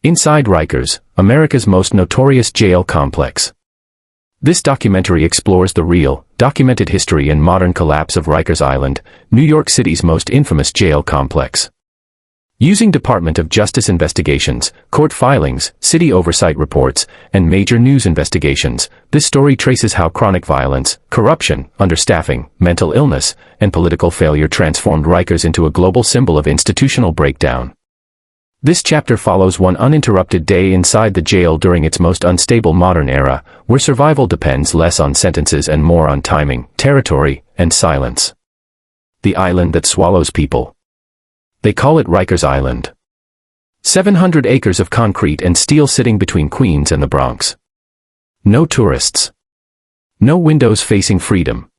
Inside Rikers, America's most notorious jail complex. This documentary explores the real, documented history and modern collapse of Rikers Island, New York City's most infamous jail complex. Using Department of Justice investigations, court filings, city oversight reports, and major news investigations, this story traces how chronic violence, corruption, understaffing, mental illness, and political failure transformed Rikers into a global symbol of institutional breakdown. This chapter follows one uninterrupted day inside the jail during its most unstable modern era, where survival depends less on sentences and more on timing, territory, and silence. The island that swallows people. They call it Rikers Island. 700 acres of concrete and steel sitting between Queens and the Bronx. No tourists. No windows facing freedom.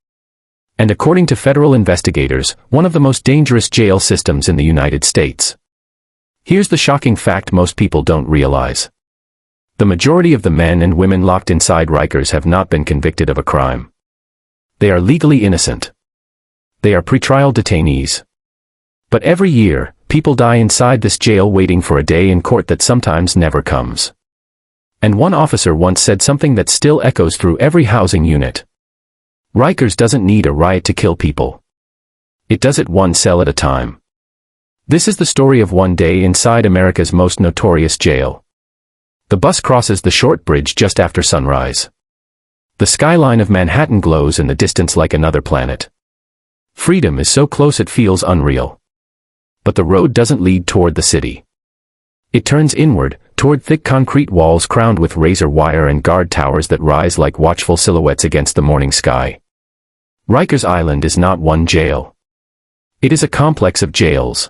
And according to federal investigators, one of the most dangerous jail systems in the United States. Here's the shocking fact most people don't realize. The majority of the men and women locked inside Rikers have not been convicted of a crime. They are legally innocent. They are pretrial detainees. But every year, people die inside this jail waiting for a day in court that sometimes never comes. And one officer once said something that still echoes through every housing unit. Rikers doesn't need a riot to kill people. It does it one cell at a time. This is the story of one day inside America's most notorious jail. The bus crosses the short bridge just after sunrise. The skyline of Manhattan glows in the distance like another planet. Freedom is so close it feels unreal. But the road doesn't lead toward the city. It turns inward, toward thick concrete walls crowned with razor wire and guard towers that rise like watchful silhouettes against the morning sky. Rikers Island is not one jail. It is a complex of jails.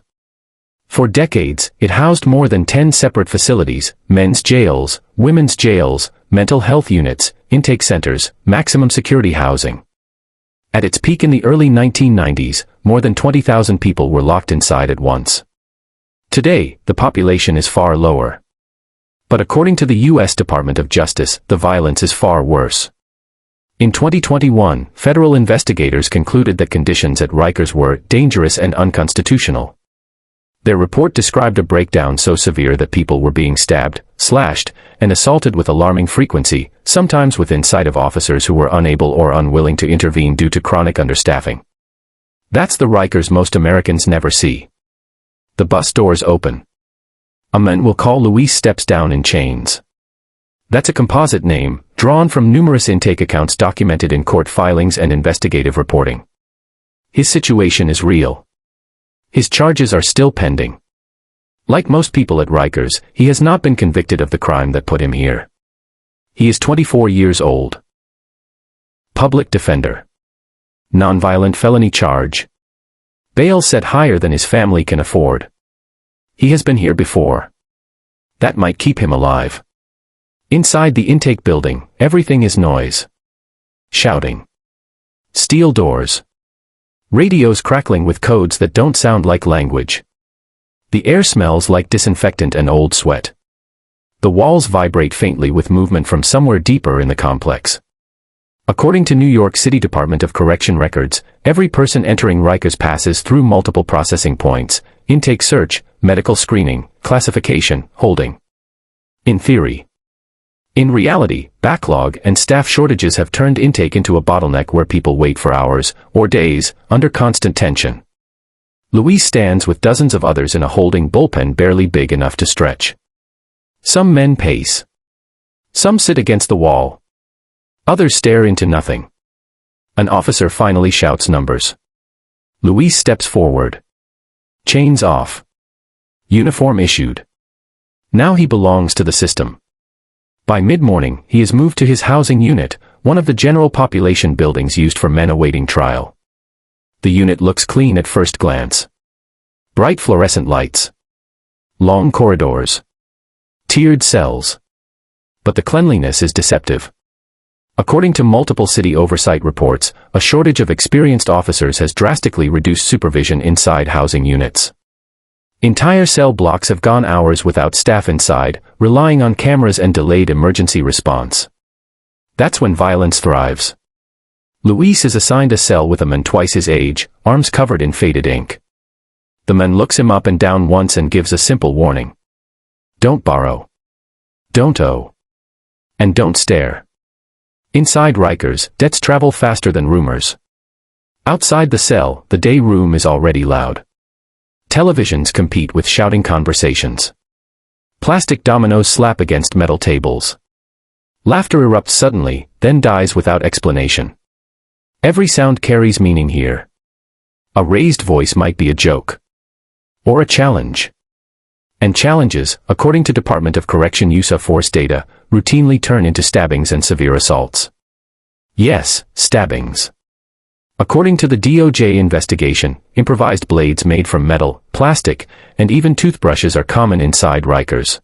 For decades, it housed more than 10 separate facilities: men's jails, women's jails, mental health units, intake centers, maximum security housing. At its peak in the early 1990s, more than 20,000 people were locked inside at once. Today, the population is far lower. But according to the U.S. Department of Justice, the violence is far worse. In 2021, federal investigators concluded that conditions at Rikers were dangerous and unconstitutional. Their report described a breakdown so severe that people were being stabbed, slashed, and assaulted with alarming frequency, sometimes within sight of officers who were unable or unwilling to intervene due to chronic understaffing. That's the Rikers most Americans never see. The bus doors open. A man we'll call Luis steps down in chains. That's a composite name, drawn from numerous intake accounts documented in court filings and investigative reporting. His situation is real. His charges are still pending. Like most people at Rikers, he has not been convicted of the crime that put him here. He is 24 years old. Public defender. Nonviolent felony charge. Bail set higher than his family can afford. He has been here before. That might keep him alive. Inside the intake building, everything is noise. Shouting. Steel doors. Radios crackling with codes that don't sound like language. The air smells like disinfectant and old sweat. The walls vibrate faintly with movement from somewhere deeper in the complex. According to New York City Department of Correction records, every person entering Rikers passes through multiple processing points: intake search, medical screening, classification, holding. In theory. In reality, backlog and staff shortages have turned intake into a bottleneck where people wait for hours, or days, under constant tension. Luis stands with dozens of others in a holding bullpen barely big enough to stretch. Some men pace. Some sit against the wall. Others stare into nothing. An officer finally shouts numbers. Luis steps forward. Chains off. Uniform issued. Now he belongs to the system. By mid-morning, he is moved to his housing unit, one of the general population buildings used for men awaiting trial. The unit looks clean at first glance. Bright fluorescent lights. Long corridors. Tiered cells. But the cleanliness is deceptive. According to multiple city oversight reports, a shortage of experienced officers has drastically reduced supervision inside housing units. Entire cell blocks have gone hours without staff inside, relying on cameras and delayed emergency response. That's when violence thrives. Luis is assigned a cell with a man twice his age, arms covered in faded ink. The man looks him up and down once and gives a simple warning. Don't borrow. Don't owe. And don't stare. Inside Rikers, debts travel faster than rumors. Outside the cell, the day room is already loud. Televisions compete with shouting conversations. Plastic dominoes slap against metal tables. Laughter erupts suddenly, then dies without explanation. Every sound carries meaning here. A raised voice might be a joke. Or a challenge. And challenges, according to Department of Correction use of force data, routinely turn into stabbings and severe assaults. Yes, stabbings. According to the DOJ investigation, improvised blades made from metal, plastic, and even toothbrushes are common inside Rikers.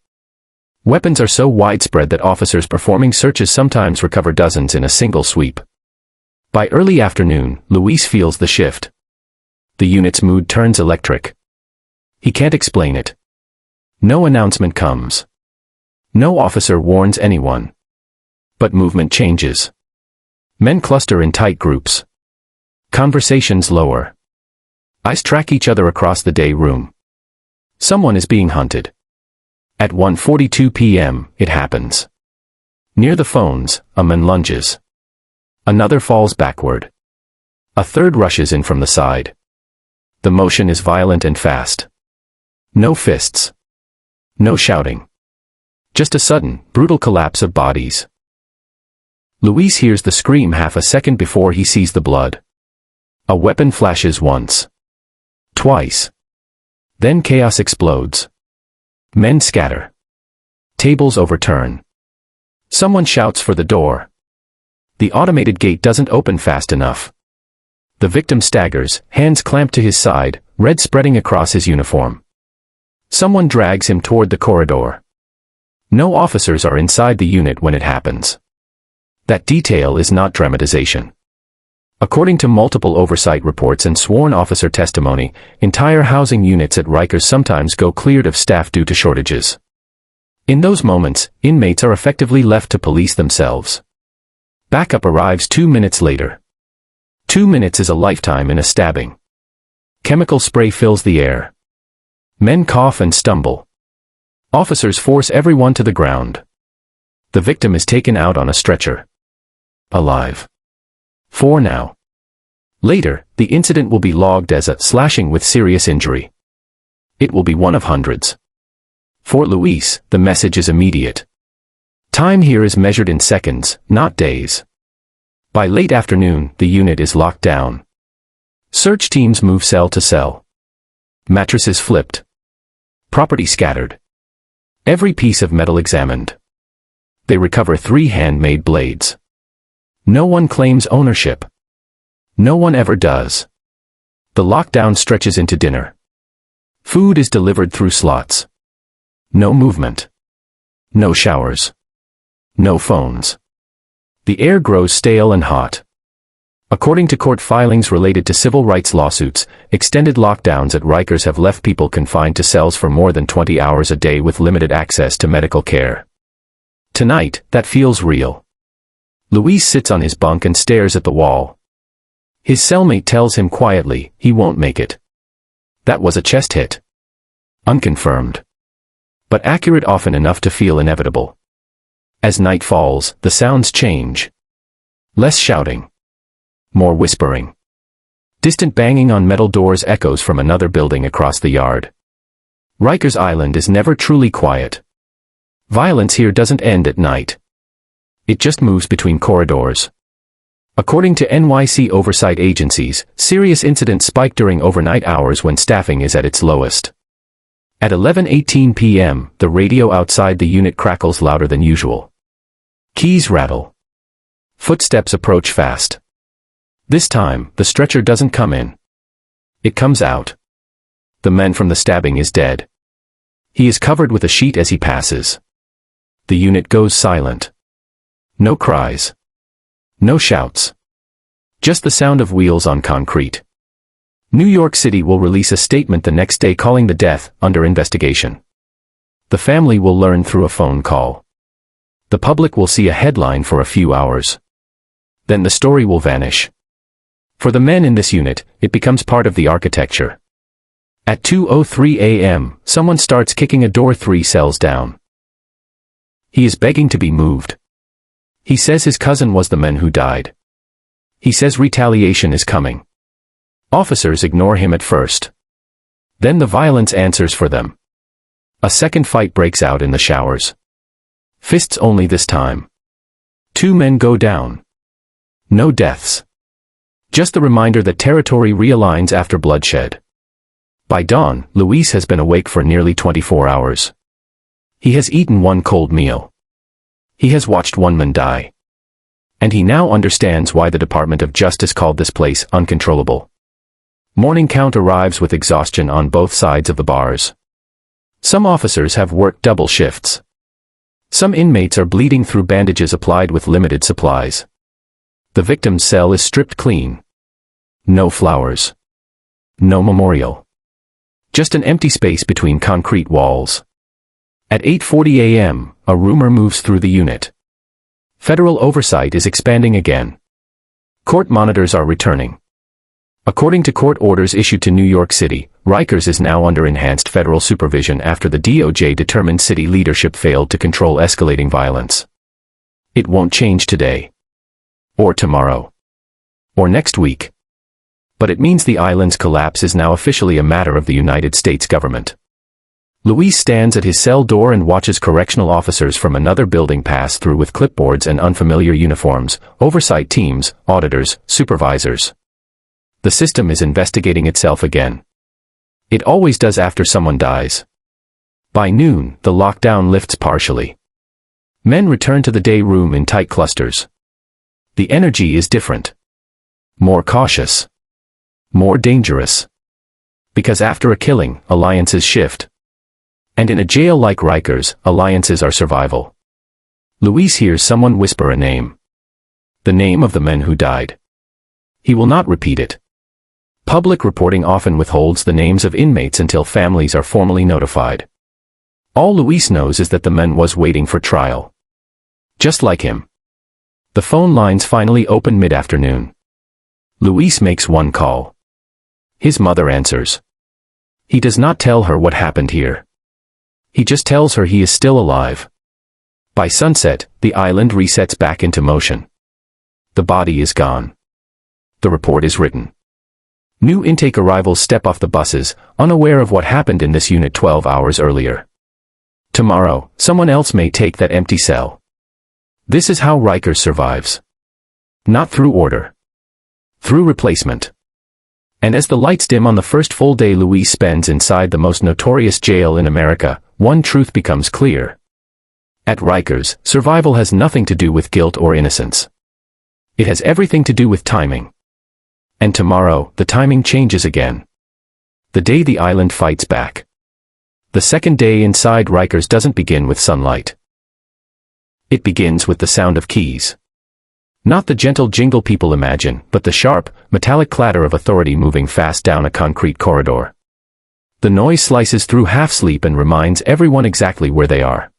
Weapons are so widespread that officers performing searches sometimes recover dozens in a single sweep. By early afternoon, Luis feels the shift. The unit's mood turns electric. He can't explain it. No announcement comes. No officer warns anyone. But movement changes. Men cluster in tight groups. Conversations lower. Eyes track each other across the day room. Someone is being hunted. At 1:42 p.m., it happens. Near the phones, a man lunges. Another falls backward. A third rushes in from the side. The motion is violent and fast. No fists. No shouting. Just a sudden, brutal collapse of bodies. Luis hears the scream half a second before he sees the blood. A weapon flashes once. Twice. Then chaos explodes. Men scatter. Tables overturn. Someone shouts for the door. The automated gate doesn't open fast enough. The victim staggers, hands clamped to his side, red spreading across his uniform. Someone drags him toward the corridor. No officers are inside the unit when it happens. That detail is not dramatization. According to multiple oversight reports and sworn officer testimony, entire housing units at Rikers sometimes go cleared of staff due to shortages. In those moments, inmates are effectively left to police themselves. Backup arrives 2 minutes later. 2 minutes is a lifetime in a stabbing. Chemical spray fills the air. Men cough and stumble. Officers force everyone to the ground. The victim is taken out on a stretcher. Alive. For now. Later, the incident will be logged as a slashing with serious injury. It will be one of hundreds. For Luis, the message is immediate. Time here is measured in seconds, not days. By late afternoon, the unit is locked down. Search teams move cell to cell. Mattresses flipped. Property scattered. Every piece of metal examined. They recover 3 handmade blades. No one claims ownership. No one ever does. The lockdown stretches into dinner. Food is delivered through slots. No movement. No showers. No phones. The air grows stale and hot. According to court filings related to civil rights lawsuits, extended lockdowns at Rikers have left people confined to cells for more than 20 hours a day with limited access to medical care. Tonight, that feels real. Luis sits on his bunk and stares at the wall. His cellmate tells him quietly, he won't make it. That was a chest hit. Unconfirmed. But accurate often enough to feel inevitable. As night falls, the sounds change. Less shouting. More whispering. Distant banging on metal doors echoes from another building across the yard. Rikers Island is never truly quiet. Violence here doesn't end at night. It just moves between corridors. According to NYC oversight agencies, serious incidents spike during overnight hours when staffing is at its lowest. At 11:18 p.m., the radio outside the unit crackles louder than usual. Keys rattle. Footsteps approach fast. This time, the stretcher doesn't come in. It comes out. The man from the stabbing is dead. He is covered with a sheet as he passes. The unit goes silent. No cries. No shouts. Just the sound of wheels on concrete. New York City will release a statement the next day calling the death under investigation. The family will learn through a phone call. The public will see a headline for a few hours. Then the story will vanish. For the men in this unit, it becomes part of the architecture. At 2:03 a.m., someone starts kicking a door 3 cells down. He is begging to be moved. He says his cousin was the man who died. He says retaliation is coming. Officers ignore him at first. Then the violence answers for them. A second fight breaks out in the showers. Fists only this time. 2 men go down. No deaths. Just the reminder that territory realigns after bloodshed. By dawn, Luis has been awake for nearly 24 hours. He has eaten 1 cold meal. He has watched 1 man die. And he now understands why the Department of Justice called this place uncontrollable. Morning count arrives with exhaustion on both sides of the bars. Some officers have worked double shifts. Some inmates are bleeding through bandages applied with limited supplies. The victim's cell is stripped clean. No flowers. No memorial. Just an empty space between concrete walls. At 8:40 a.m., a rumor moves through the unit. Federal oversight is expanding again. Court monitors are returning. According to court orders issued to New York City, Rikers is now under enhanced federal supervision after the DOJ determined city leadership failed to control escalating violence. It won't change today. Or tomorrow. Or next week. But it means the island's collapse is now officially a matter of the United States government. Luis stands at his cell door and watches correctional officers from another building pass through with clipboards and unfamiliar uniforms, oversight teams, auditors, supervisors. The system is investigating itself again. It always does after someone dies. By noon, the lockdown lifts partially. Men return to the day room in tight clusters. The energy is different. More cautious. More dangerous. Because after a killing, alliances shift. And in a jail like Rikers, alliances are survival. Luis hears someone whisper a name. The name of the man who died. He will not repeat it. Public reporting often withholds the names of inmates until families are formally notified. All Luis knows is that the man was waiting for trial. Just like him. The phone lines finally open mid-afternoon. Luis makes one call. His mother answers. He does not tell her what happened here. He just tells her he is still alive. By sunset, the island resets back into motion. The body is gone. The report is written. New intake arrivals step off the buses, unaware of what happened in this unit 12 hours earlier. Tomorrow, someone else may take that empty cell. This is how Rikers survives. Not through order. Through replacement. And as the lights dim on the first full day Luis spends inside the most notorious jail in America, one truth becomes clear. At Rikers, survival has nothing to do with guilt or innocence. It has everything to do with timing. And tomorrow, the timing changes again. The day the island fights back. The second day inside Rikers doesn't begin with sunlight. It begins with the sound of keys. Not the gentle jingle people imagine, but the sharp, metallic clatter of authority moving fast down a concrete corridor. The noise slices through half-sleep and reminds everyone exactly where they are.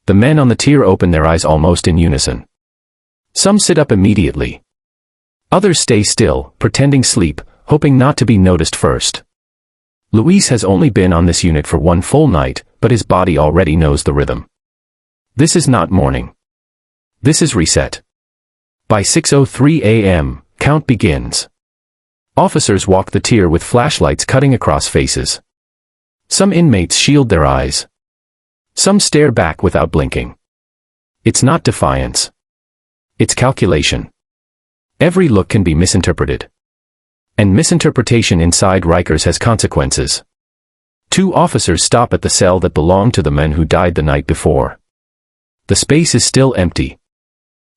The men on the tier open their eyes almost in unison. Some sit up immediately. Others stay still, pretending sleep, hoping not to be noticed first. Luis has only been on this unit for one full night, but his body already knows the rhythm. This is not morning. This is reset. By 6:03 a.m., count begins. Officers walk the tier with flashlights cutting across faces. Some inmates shield their eyes. Some stare back without blinking. It's not defiance. It's calculation. Every look can be misinterpreted. And misinterpretation inside Rikers has consequences. 2 officers stop at the cell that belonged to the men who died the night before. The space is still empty.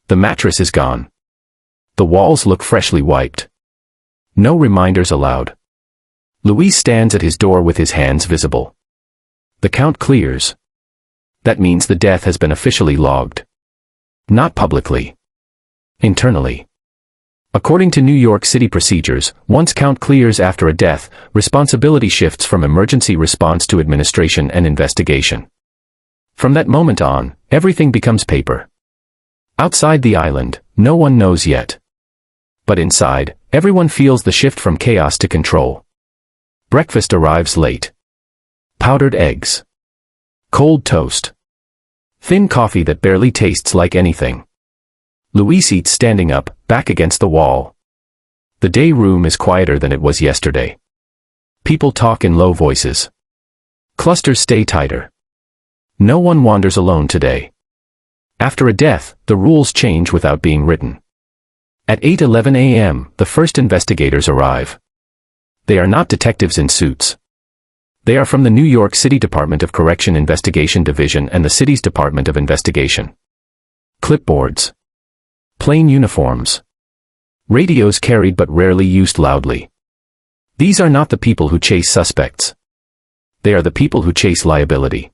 The mattress is gone. The walls look freshly wiped. No reminders allowed. Luis stands at his door with his hands visible. The count clears. That means the death has been officially logged. Not publicly. Internally. According to New York City procedures, once count clears after a death, responsibility shifts from emergency response to administration and investigation. From that moment on, everything becomes paper. Outside the island, no one knows yet. But inside, everyone feels the shift from chaos to control. Breakfast arrives late. Powdered eggs. Cold toast. Thin coffee that barely tastes like anything. Luis eats standing up, back against the wall. The day room is quieter than it was yesterday. People talk in low voices. Clusters stay tighter. No one wanders alone today. After a death, the rules change without being written. At 8:11 a.m., the first investigators arrive. They are not detectives in suits. They are from the New York City Department of Correction Investigation Division and the city's Department of Investigation. Clipboards. Plain uniforms. Radios carried but rarely used loudly. These are not the people who chase suspects. They are the people who chase liability.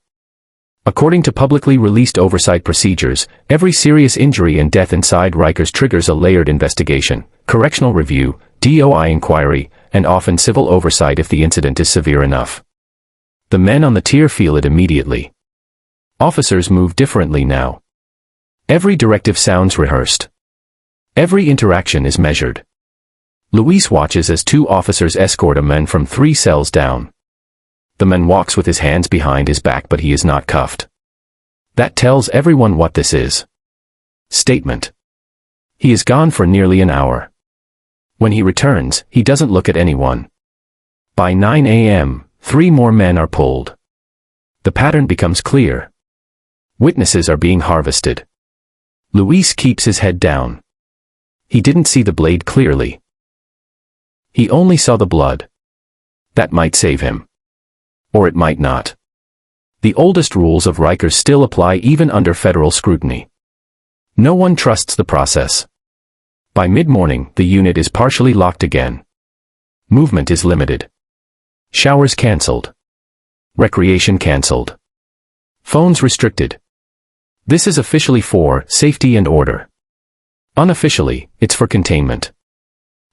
According to publicly released oversight procedures, every serious injury and death inside Rikers triggers a layered investigation, correctional review, DOI inquiry, and often civil oversight if the incident is severe enough. The men on the tier feel it immediately. Officers move differently now. Every directive sounds rehearsed. Every interaction is measured. Luis watches as two officers escort a man from 3 cells down. The man walks with his hands behind his back, but he is not cuffed. That tells everyone what this is. Statement. He is gone for nearly an hour. When he returns, he doesn't look at anyone. By 9 a.m., 3 more men are pulled. The pattern becomes clear. Witnesses are being harvested. Luis keeps his head down. He didn't see the blade clearly. He only saw the blood. That might save him. Or it might not. The oldest rules of Rikers still apply even under federal scrutiny. No one trusts the process. By mid-morning, the unit is partially locked again. Movement is limited. Showers cancelled. Recreation cancelled. Phones restricted. This is officially for safety and order. Unofficially, it's for containment.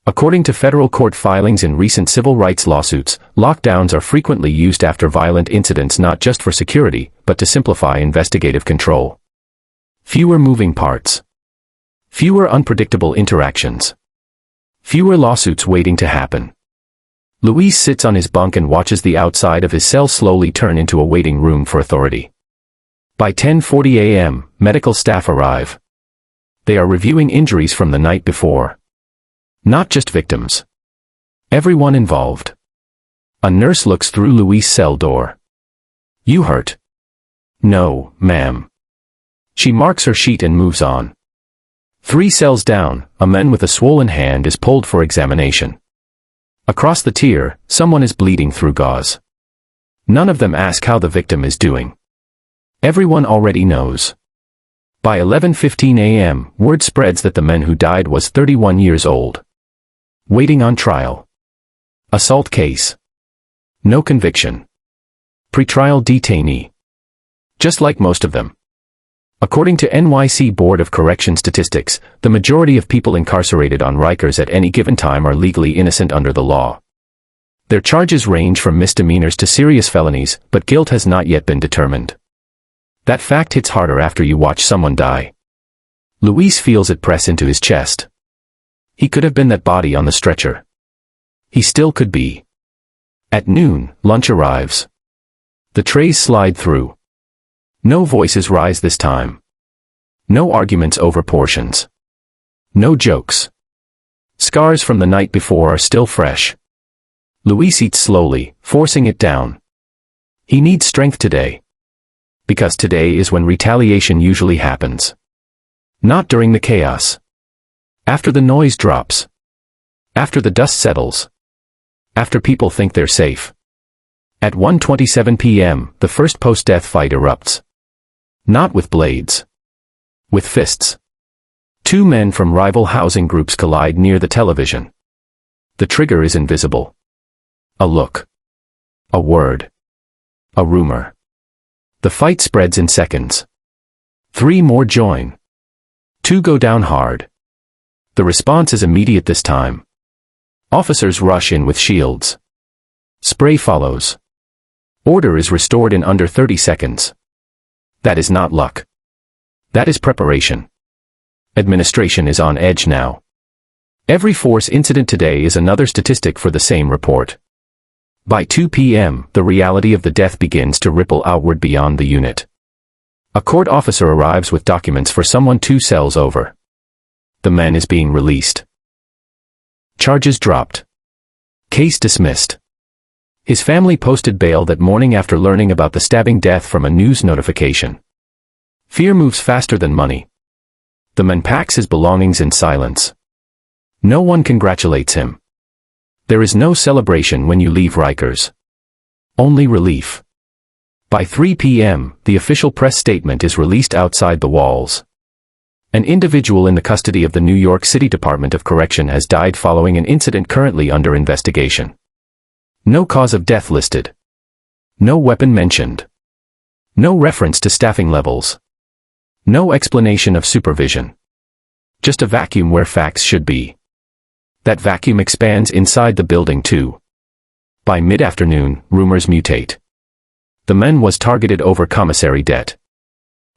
According to federal court filings in recent civil rights lawsuits, lockdowns are frequently used after violent incidents not just for security, but to simplify investigative control. Fewer moving parts. Fewer unpredictable interactions. Fewer lawsuits waiting to happen. Luis sits on his bunk and watches the outside of his cell slowly turn into a waiting room for authority. By 10:40 a.m., medical staff arrive. They are reviewing injuries from the night before. Not just victims. Everyone involved. A nurse looks through Luis' cell door. "You hurt?" "No, ma'am." She marks her sheet and moves on. 3 cells down, a man with a swollen hand is pulled for examination. Across the tier, someone is bleeding through gauze. None of them ask how the victim is doing. Everyone already knows. By 11:15 a.m., word spreads that the man who died was 31 years old. Waiting on trial. Assault case. No conviction. Pretrial detainee. Just like most of them. According to NYC Board of Correction statistics, the majority of people incarcerated on Rikers at any given time are legally innocent under the law. Their charges range from misdemeanors to serious felonies, but guilt has not yet been determined. That fact hits harder after you watch someone die. Luis feels it press into his chest. He could have been that body on the stretcher. He still could be. At noon, lunch arrives. The trays slide through. No voices rise this time. No arguments over portions. No jokes. Scars from the night before are still fresh. Luis eats slowly, forcing it down. He needs strength today. Because today is when retaliation usually happens. Not during the chaos. After the noise drops. After the dust settles. After people think they're safe. At 1:27 p.m., the first post-death fight erupts. Not with blades. With fists. 2 men from rival housing groups collide near the television. The trigger is invisible. A look. A word. A rumor. The fight spreads in seconds. 3 more join. 2 go down hard. The response is immediate this time. Officers rush in with shields. Spray follows. Order is restored in under 30 seconds. That is not luck. That is preparation. Administration is on edge now. Every force incident today is another statistic for the same report. By 2 p.m., the reality of the death begins to ripple outward beyond the unit. A court officer arrives with documents for someone 2 cells over. The man is being released. Charges dropped. Case dismissed. His family posted bail that morning after learning about the stabbing death from a news notification. Fear moves faster than money. The man packs his belongings in silence. No one congratulates him. There is no celebration when you leave Rikers. Only relief. By 3 p.m., the official press statement is released outside the walls. An individual in the custody of the New York City Department of Correction has died following an incident currently under investigation. No cause of death listed. No weapon mentioned. No reference to staffing levels. No explanation of supervision. Just a vacuum where facts should be. That vacuum expands inside the building too. By mid-afternoon, rumors mutate. The man was targeted over commissary debt.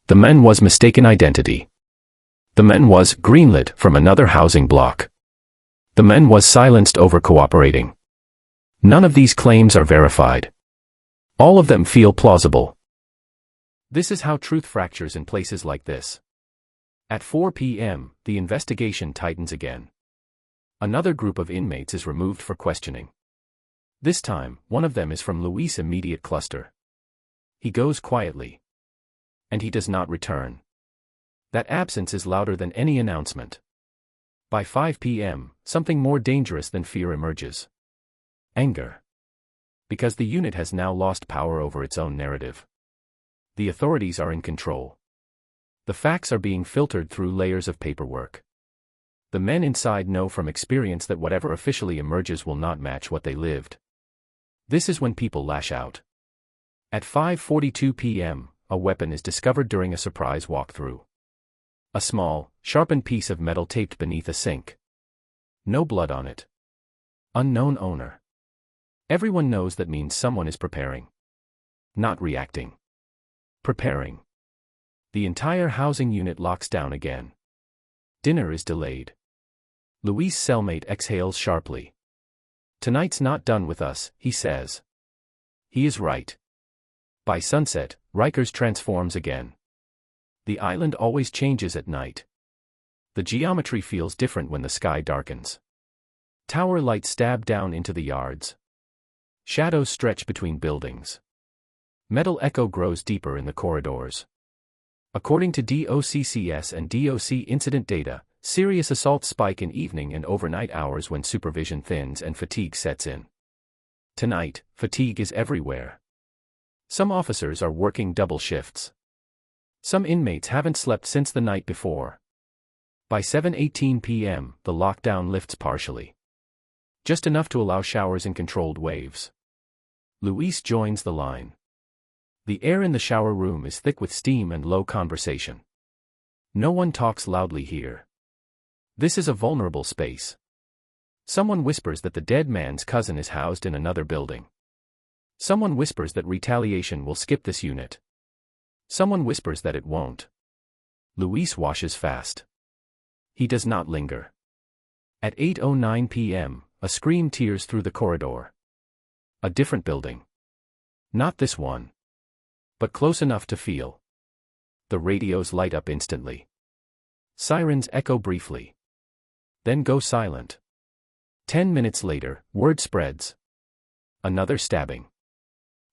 The man was mistaken identity. The man was greenlit from another housing block. The man was silenced over cooperating. None of these claims are verified. All of them feel plausible. This is how truth fractures in places like this. At 4 p.m., the investigation tightens again. Another group of inmates is removed for questioning. This time, one of them is from Louis' immediate cluster. He goes quietly. And he does not return. That absence is louder than any announcement. By 5 p.m., something more dangerous than fear emerges. Anger. Because the unit has now lost power over its own narrative. The authorities are in control. The facts are being filtered through layers of paperwork. The men inside know from experience that whatever officially emerges will not match what they lived. This is when people lash out. At 5:42 p.m., a weapon is discovered during a surprise walkthrough. A small, sharpened piece of metal taped beneath a sink. No blood on it. Unknown owner. Everyone knows that means someone is preparing. Not reacting. Preparing. The entire housing unit locks down again. Dinner is delayed. Louis' cellmate exhales sharply. Tonight's not done with us, he says. He is right. By sunset, Rikers transforms again. The island always changes at night. The geometry feels different when the sky darkens. Tower lights stab down into the yards. Shadows stretch between buildings. Metal echo grows deeper in the corridors. According to DOCCS and DOC incident data, serious assaults spike in evening and overnight hours when supervision thins and fatigue sets in. Tonight, fatigue is everywhere. Some officers are working double shifts. Some inmates haven't slept since the night before. By 7:18 p.m., the lockdown lifts partially. Just enough to allow showers in controlled waves. Louis joins the line. The air in the shower room is thick with steam and low conversation. No one talks loudly here. This is a vulnerable space. Someone whispers that the dead man's cousin is housed in another building. Someone whispers that retaliation will skip this unit. Someone whispers that it won't. Louis washes fast. He does not linger. At 8:09 p.m., a scream tears through the corridor. A different building. Not this one. But close enough to feel. The radios light up instantly. Sirens echo briefly. Then go silent. 10 minutes later, word spreads. Another stabbing.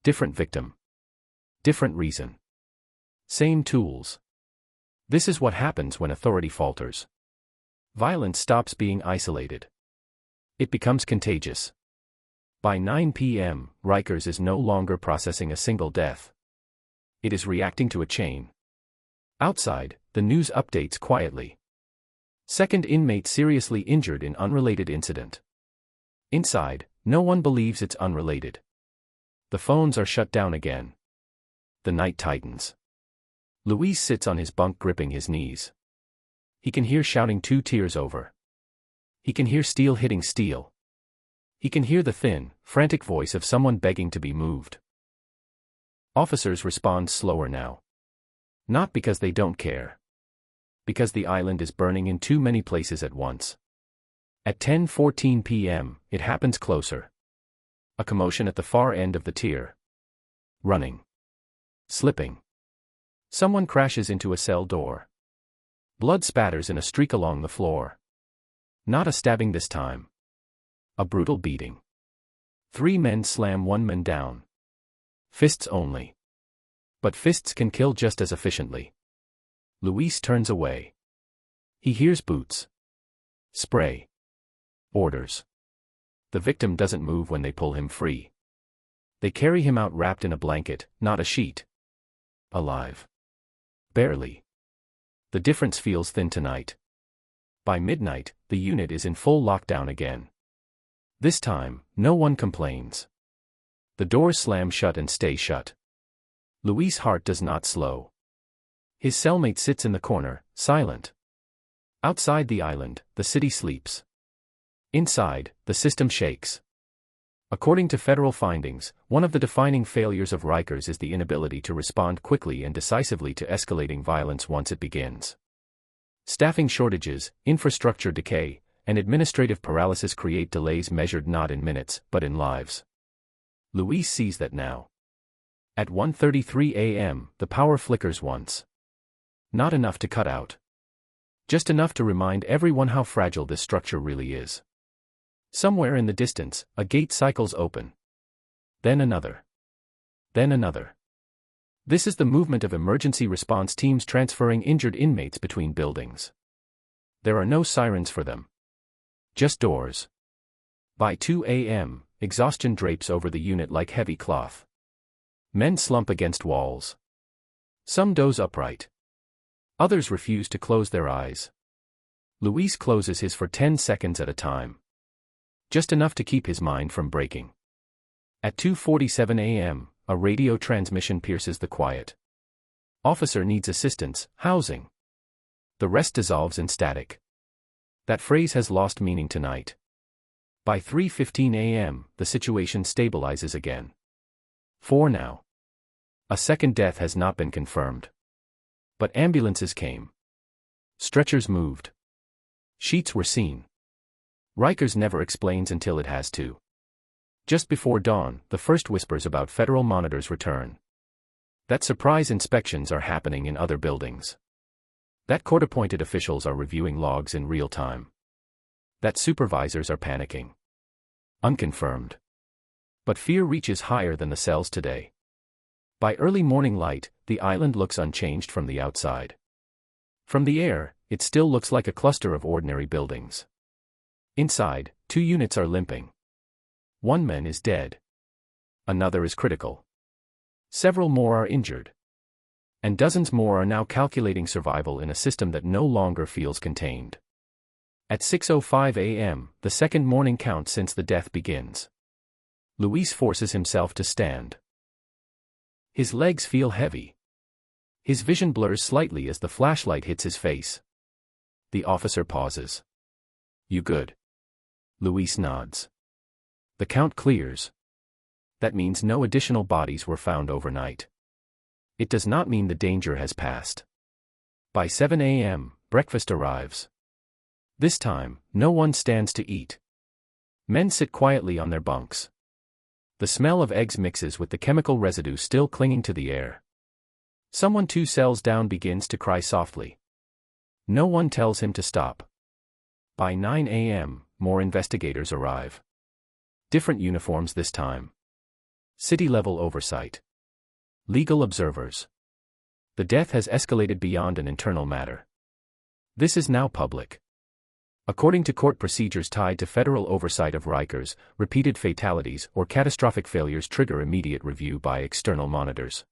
Different victim. Different reason. Same tools. This is what happens when authority falters. Violence stops being isolated. It becomes contagious. By 9 p.m., Rikers is no longer processing a single death. It is reacting to a chain. Outside, the news updates quietly. Second inmate seriously injured in unrelated incident. Inside, no one believes it's unrelated. The phones are shut down again. The night tightens. Louis sits on his bunk gripping his knees. He can hear shouting 2 tiers over. He can hear steel hitting steel. He can hear the thin, frantic voice of someone begging to be moved. Officers respond slower now. Not because they don't care. Because the island is burning in too many places at once. At 10:14 p.m., it happens closer. A commotion at the far end of the tier. Running. Slipping. Someone crashes into a cell door. Blood spatters in a streak along the floor. Not a stabbing this time. A brutal beating. 3 men slam 1 man down. Fists only. But fists can kill just as efficiently. Luis turns away. He hears boots. Spray. Orders. The victim doesn't move when they pull him free. They carry him out wrapped in a blanket, not a sheet. Alive. Barely. The difference feels thin tonight. By midnight, the unit is in full lockdown again. This time, no one complains. The doors slam shut and stay shut. Luis' heart does not slow. His cellmate sits in the corner, silent. Outside the island, the city sleeps. Inside, the system shakes. According to federal findings, one of the defining failures of Rikers is the inability to respond quickly and decisively to escalating violence once it begins. Staffing shortages, infrastructure decay, and administrative paralysis create delays measured not in minutes, but in lives. Luis sees that now. At 1:33 a.m., the power flickers once. Not enough to cut out. Just enough to remind everyone how fragile this structure really is. Somewhere in the distance, a gate cycles open. Then another. Then another. This is the movement of emergency response teams transferring injured inmates between buildings. There are no sirens for them. Just doors. By 2 a.m., exhaustion drapes over the unit like heavy cloth. Men slump against walls. Some doze upright. Others refuse to close their eyes. Luis closes his for 10 seconds at a time. Just enough to keep his mind from breaking. At 2:47 a.m., a radio transmission pierces the quiet. Officer needs assistance, housing. The rest dissolves in static. That phrase has lost meaning tonight. By 3:15 a.m., the situation stabilizes again. 4 now. A second death has not been confirmed. But ambulances came. Stretchers moved. Sheets were seen. Rikers never explains until it has to. Just before dawn, the first whispers about federal monitors return. That surprise inspections are happening in other buildings. That court-appointed officials are reviewing logs in real time. That supervisors are panicking. Unconfirmed. But fear reaches higher than the cells today. By early morning light, the island looks unchanged from the outside. From the air, it still looks like a cluster of ordinary buildings. Inside, 2 units are limping. 1 man is dead. Another is critical. Several more are injured. And dozens more are now calculating survival in a system that no longer feels contained. At 6:05 a.m., the second morning count since the death begins. Luis forces himself to stand. His legs feel heavy. His vision blurs slightly as the flashlight hits his face. The officer pauses. "You good?" Luis nods. The count clears. That means no additional bodies were found overnight. It does not mean the danger has passed. By 7 a.m., breakfast arrives. This time, no one stands to eat. Men sit quietly on their bunks. The smell of eggs mixes with the chemical residue still clinging to the air. Someone 2 cells down begins to cry softly. No one tells him to stop. By 9 a.m., more investigators arrive. Different uniforms this time. City-level oversight. Legal observers. The death has escalated beyond an internal matter. This is now public. According to court procedures tied to federal oversight of Rikers, repeated fatalities or catastrophic failures trigger immediate review by external monitors.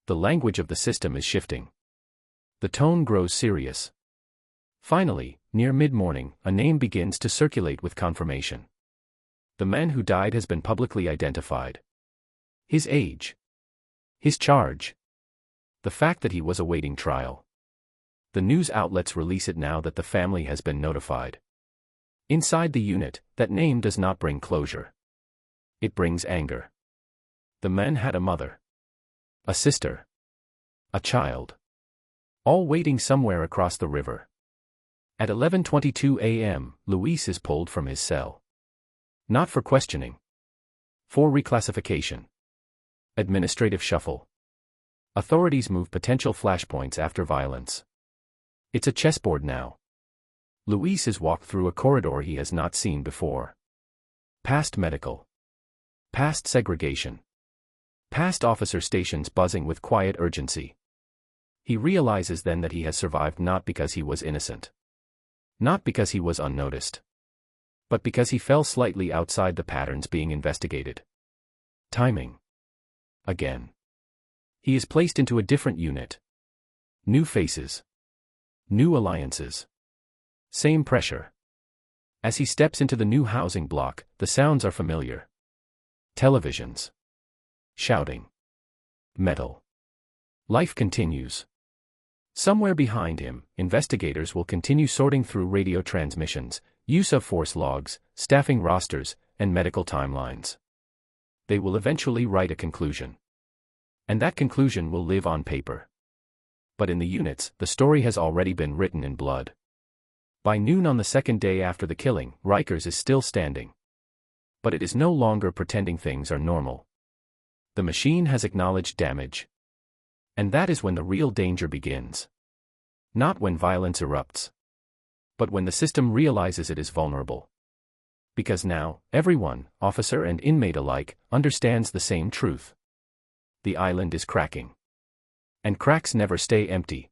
The language of the system is shifting. The tone grows serious. Finally, near mid-morning, a name begins to circulate with confirmation. The man who died has been publicly identified. His age. His charge. The fact that he was awaiting trial. The news outlets release it now that the family has been notified. Inside the unit, that name does not bring closure. It brings anger. The man had a mother. A sister. A child. All waiting somewhere across the river. At 11:22 a.m., Luis is pulled from his cell. Not for questioning. For reclassification. Administrative shuffle. Authorities move potential flashpoints after violence. It's a chessboard now. Luis is walked through a corridor he has not seen before. Past medical. Past segregation. Past officer stations buzzing with quiet urgency. He realizes then that he has survived not because he was innocent. Not because he was unnoticed. But because he fell slightly outside the patterns being investigated. Timing. Again. He is placed into a different unit. New faces. New alliances. Same pressure. As he steps into the new housing block, the sounds are familiar. Televisions. Shouting. Metal. Life continues. Somewhere behind him, investigators will continue sorting through radio transmissions, use of force logs, staffing rosters, and medical timelines. They will eventually write a conclusion. And that conclusion will live on paper. But in the units, the story has already been written in blood. By noon on the second day after the killing, Rikers is still standing. But it is no longer pretending things are normal. The machine has acknowledged damage. And that is when the real danger begins. Not when violence erupts. But when the system realizes it is vulnerable. Because now, everyone, officer and inmate alike, understands the same truth. The island is cracking. And cracks never stay empty.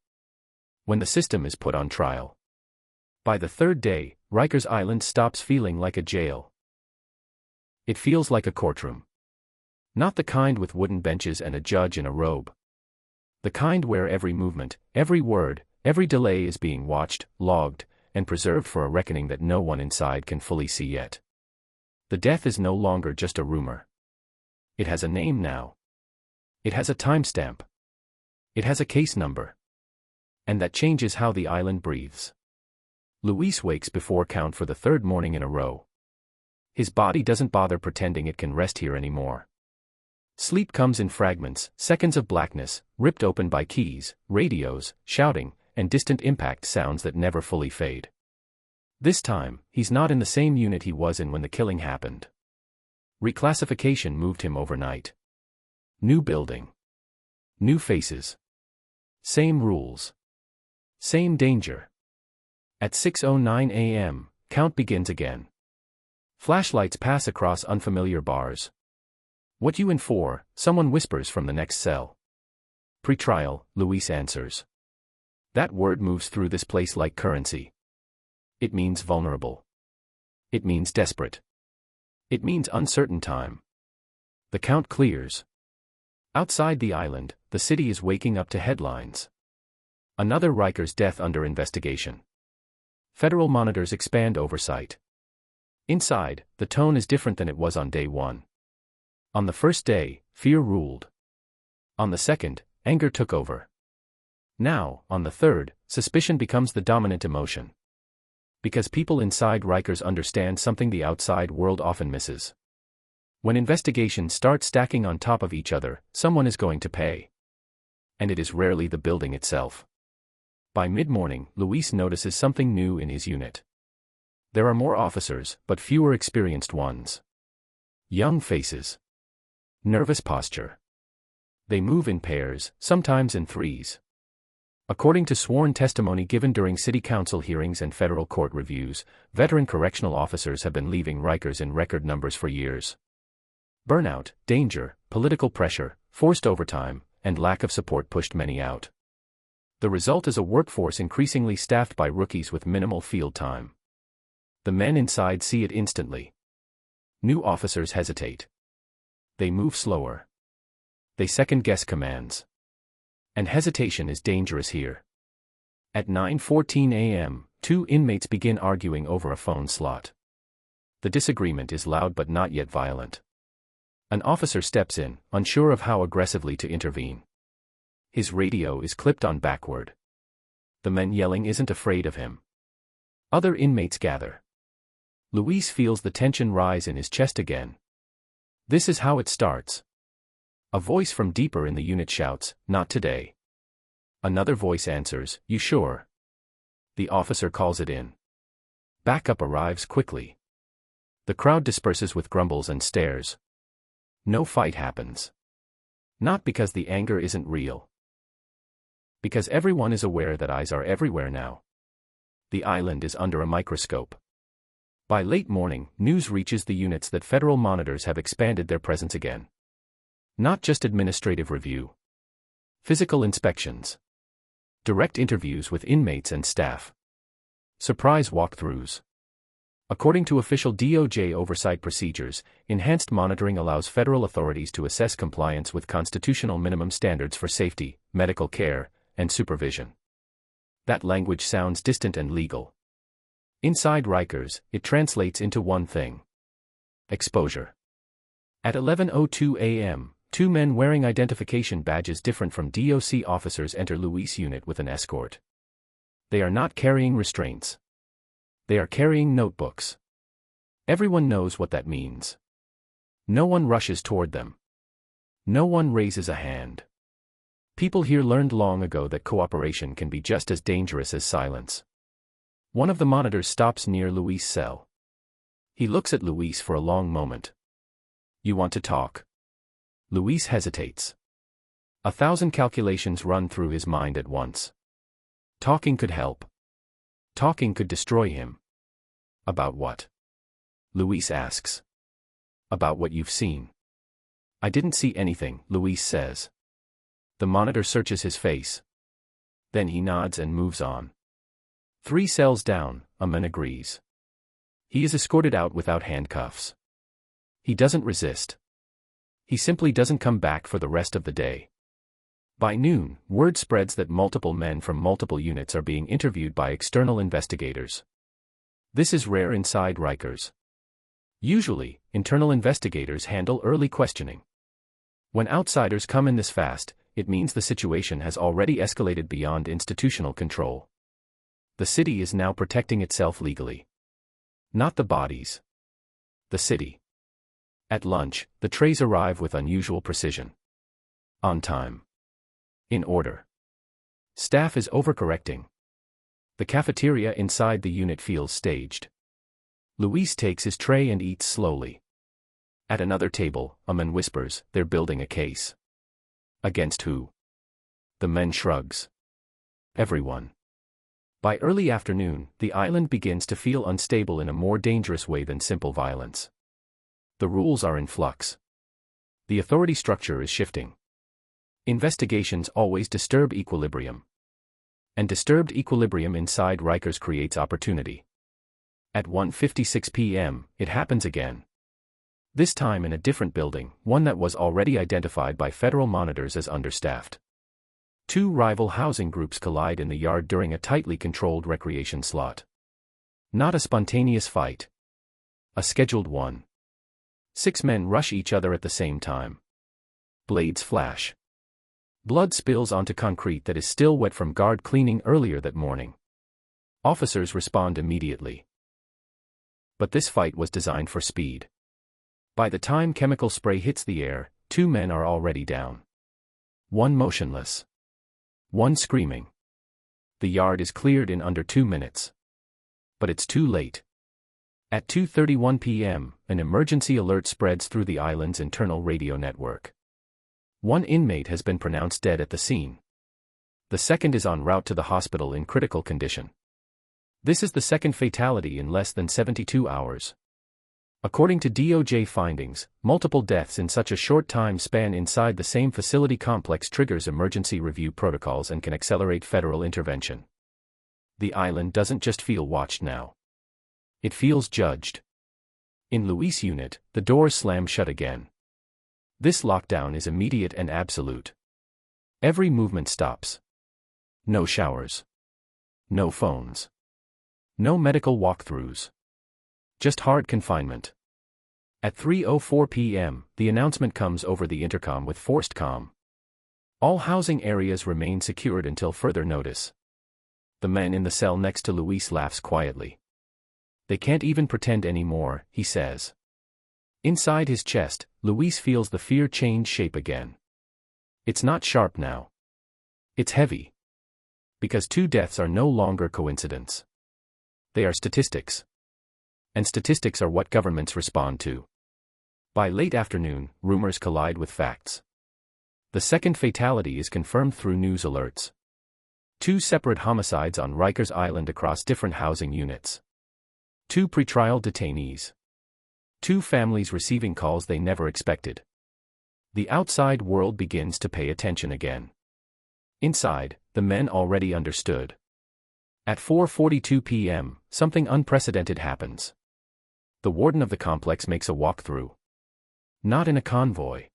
When the system is put on trial. By the third day, Rikers Island stops feeling like a jail. It feels like a courtroom. Not the kind with wooden benches and a judge in a robe. The kind where every movement, every word, every delay is being watched, logged, and preserved for a reckoning that no one inside can fully see yet. The death is no longer just a rumor. It has a name now. It has a timestamp. It has a case number. And that changes how the island breathes. Luis wakes before count for the third morning in a row. His body doesn't bother pretending it can rest here anymore. Sleep comes in fragments, seconds of blackness, ripped open by keys, radios, shouting, and distant impact sounds that never fully fade. This time, he's not in the same unit he was in when the killing happened. Reclassification moved him overnight. New building. New faces. Same rules. Same danger. At 6:09 a.m., count begins again. Flashlights pass across unfamiliar bars. "What you in for?" someone whispers from the next cell. "Pretrial," Luis answers. That word moves through this place like currency. It means vulnerable. It means desperate. It means uncertain time. The count clears. Outside the island, the city is waking up to headlines. Another Rikers death under investigation. Federal monitors expand oversight. Inside, the tone is different than it was on day one. On the first day, fear ruled. On the second, anger took over. Now, on the third, suspicion becomes the dominant emotion. Because people inside Rikers understand something the outside world often misses. When investigations start stacking on top of each other, someone is going to pay. And it is rarely the building itself. By mid-morning, Luis notices something new in his unit. There are more officers, but fewer experienced ones. Young faces. Nervous posture. They move in pairs, sometimes in threes. According to sworn testimony given during city council hearings and federal court reviews, veteran correctional officers have been leaving Rikers in record numbers for years. Burnout, danger, political pressure, forced overtime, and lack of support pushed many out. The result is a workforce increasingly staffed by rookies with minimal field time. The men inside see it instantly. New officers hesitate. They move slower. They second-guess commands. And hesitation is dangerous here. At 9:14 a.m., two inmates begin arguing over a phone slot. The disagreement is loud but not yet violent. An officer steps in, unsure of how aggressively to intervene. His radio is clipped on backward. The men yelling isn't afraid of him. Other inmates gather. Luis feels the tension rise in his chest again. This is how it starts. A voice from deeper in the unit shouts, "Not today." Another voice answers, "You sure?" The officer calls it in. Backup arrives quickly. The crowd disperses with grumbles and stares. No fight happens. Not because the anger isn't real. Because everyone is aware that eyes are everywhere now. The island is under a microscope. By late morning, news reaches the units that federal monitors have expanded their presence again. Not just administrative review. Physical inspections. Direct interviews with inmates and staff. Surprise walkthroughs. According to official DOJ oversight procedures, enhanced monitoring allows federal authorities to assess compliance with constitutional minimum standards for safety, medical care, and supervision. That language sounds distant and legal. Inside Rikers, it translates into one thing. Exposure. At 11:02 a.m., two men wearing identification badges different from DOC officers enter Luis' unit with an escort. They are not carrying restraints. They are carrying notebooks. Everyone knows what that means. No one rushes toward them. No one raises a hand. People here learned long ago that cooperation can be just as dangerous as silence. One of the monitors stops near Luis' cell. He looks at Luis for a long moment. "You want to talk?" Luis hesitates. 1,000 calculations run through his mind at once. Talking could help. Talking could destroy him. About what? Luis asks. About what you've seen. I didn't see anything, Luis says. The monitor searches his face. Then he nods and moves on. 3 cells down, a man agrees. He is escorted out without handcuffs. He doesn't resist. He simply doesn't come back for the rest of the day. By noon, word spreads that multiple men from multiple units are being interviewed by external investigators. This is rare inside Rikers. Usually, internal investigators handle early questioning. When outsiders come in this fast, it means the situation has already escalated beyond institutional control. The city is now protecting itself legally. Not the bodies. The city. At lunch, the trays arrive with unusual precision. On time. In order. Staff is overcorrecting. The cafeteria inside the unit feels staged. Luis takes his tray and eats slowly. At another table, a man whispers, "They're building a case." Against who? The man shrugs. Everyone. By early afternoon, the island begins to feel unstable in a more dangerous way than simple violence. The rules are in flux. The authority structure is shifting. Investigations always disturb equilibrium. And disturbed equilibrium inside Rikers creates opportunity. At 1:56 p.m., it happens again. This time in a different building, one that was already identified by federal monitors as understaffed. 2 rival housing groups collide in the yard during a tightly controlled recreation slot. Not a spontaneous fight. A scheduled one. 6 men rush each other at the same time. Blades flash. Blood spills onto concrete that is still wet from guard cleaning earlier that morning. Officers respond immediately. But this fight was designed for speed. By the time chemical spray hits the air, 2 men are already down. One motionless. One screaming. The yard is cleared in under 2 minutes. But it's too late. At 2:31 p.m., an emergency alert spreads through the island's internal radio network. 1 inmate has been pronounced dead at the scene. The second is en route to the hospital in critical condition. This is the second fatality in less than 72 hours. According to DOJ findings, multiple deaths in such a short time span inside the same facility complex triggers emergency review protocols and can accelerate federal intervention. The island doesn't just feel watched now. It feels judged. In Luis' unit, the doors slam shut again. This lockdown is immediate and absolute. Every movement stops. No showers. No phones. No medical walkthroughs. Just hard confinement. At 3:04 p.m., the announcement comes over the intercom with forced calm. All housing areas remain secured until further notice. The man in the cell next to Luis laughs quietly. They can't even pretend anymore, he says. Inside his chest, Luis feels the fear change shape again. It's not sharp now. It's heavy. Because 2 deaths are no longer coincidence. They are statistics. And statistics are what governments respond to. By late afternoon, rumors collide with facts. The second fatality is confirmed through news alerts. 2 separate homicides on Rikers Island across different housing units. 2 pretrial detainees. 2 families receiving calls they never expected. The outside world begins to pay attention again. Inside, the men already understood. At 4:42 p.m., something unprecedented happens. The warden of the complex makes a walkthrough. Not in a convoy.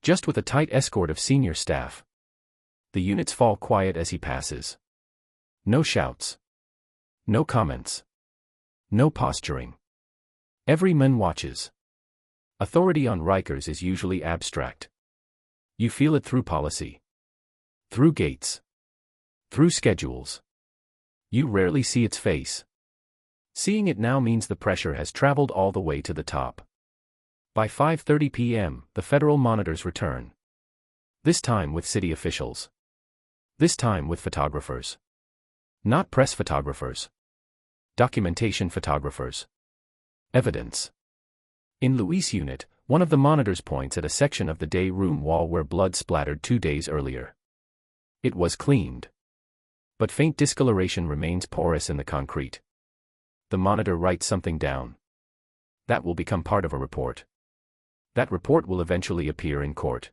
Just with a tight escort of senior staff. The units fall quiet as he passes. No shouts. No comments. No posturing. Every man watches. Authority on Rikers is usually abstract. You feel it through policy. Through gates. Through schedules. You rarely see its face. Seeing it now means the pressure has traveled all the way to the top. By 5:30 p.m., the federal monitors return. This time with city officials. This time with photographers. Not press photographers. Documentation photographers. Evidence. In Luis' unit, one of the monitors points at a section of the day room wall where blood splattered 2 days earlier. It was cleaned. But faint discoloration remains porous in the concrete. The monitor writes something down. That will become part of a report. That report will eventually appear in court.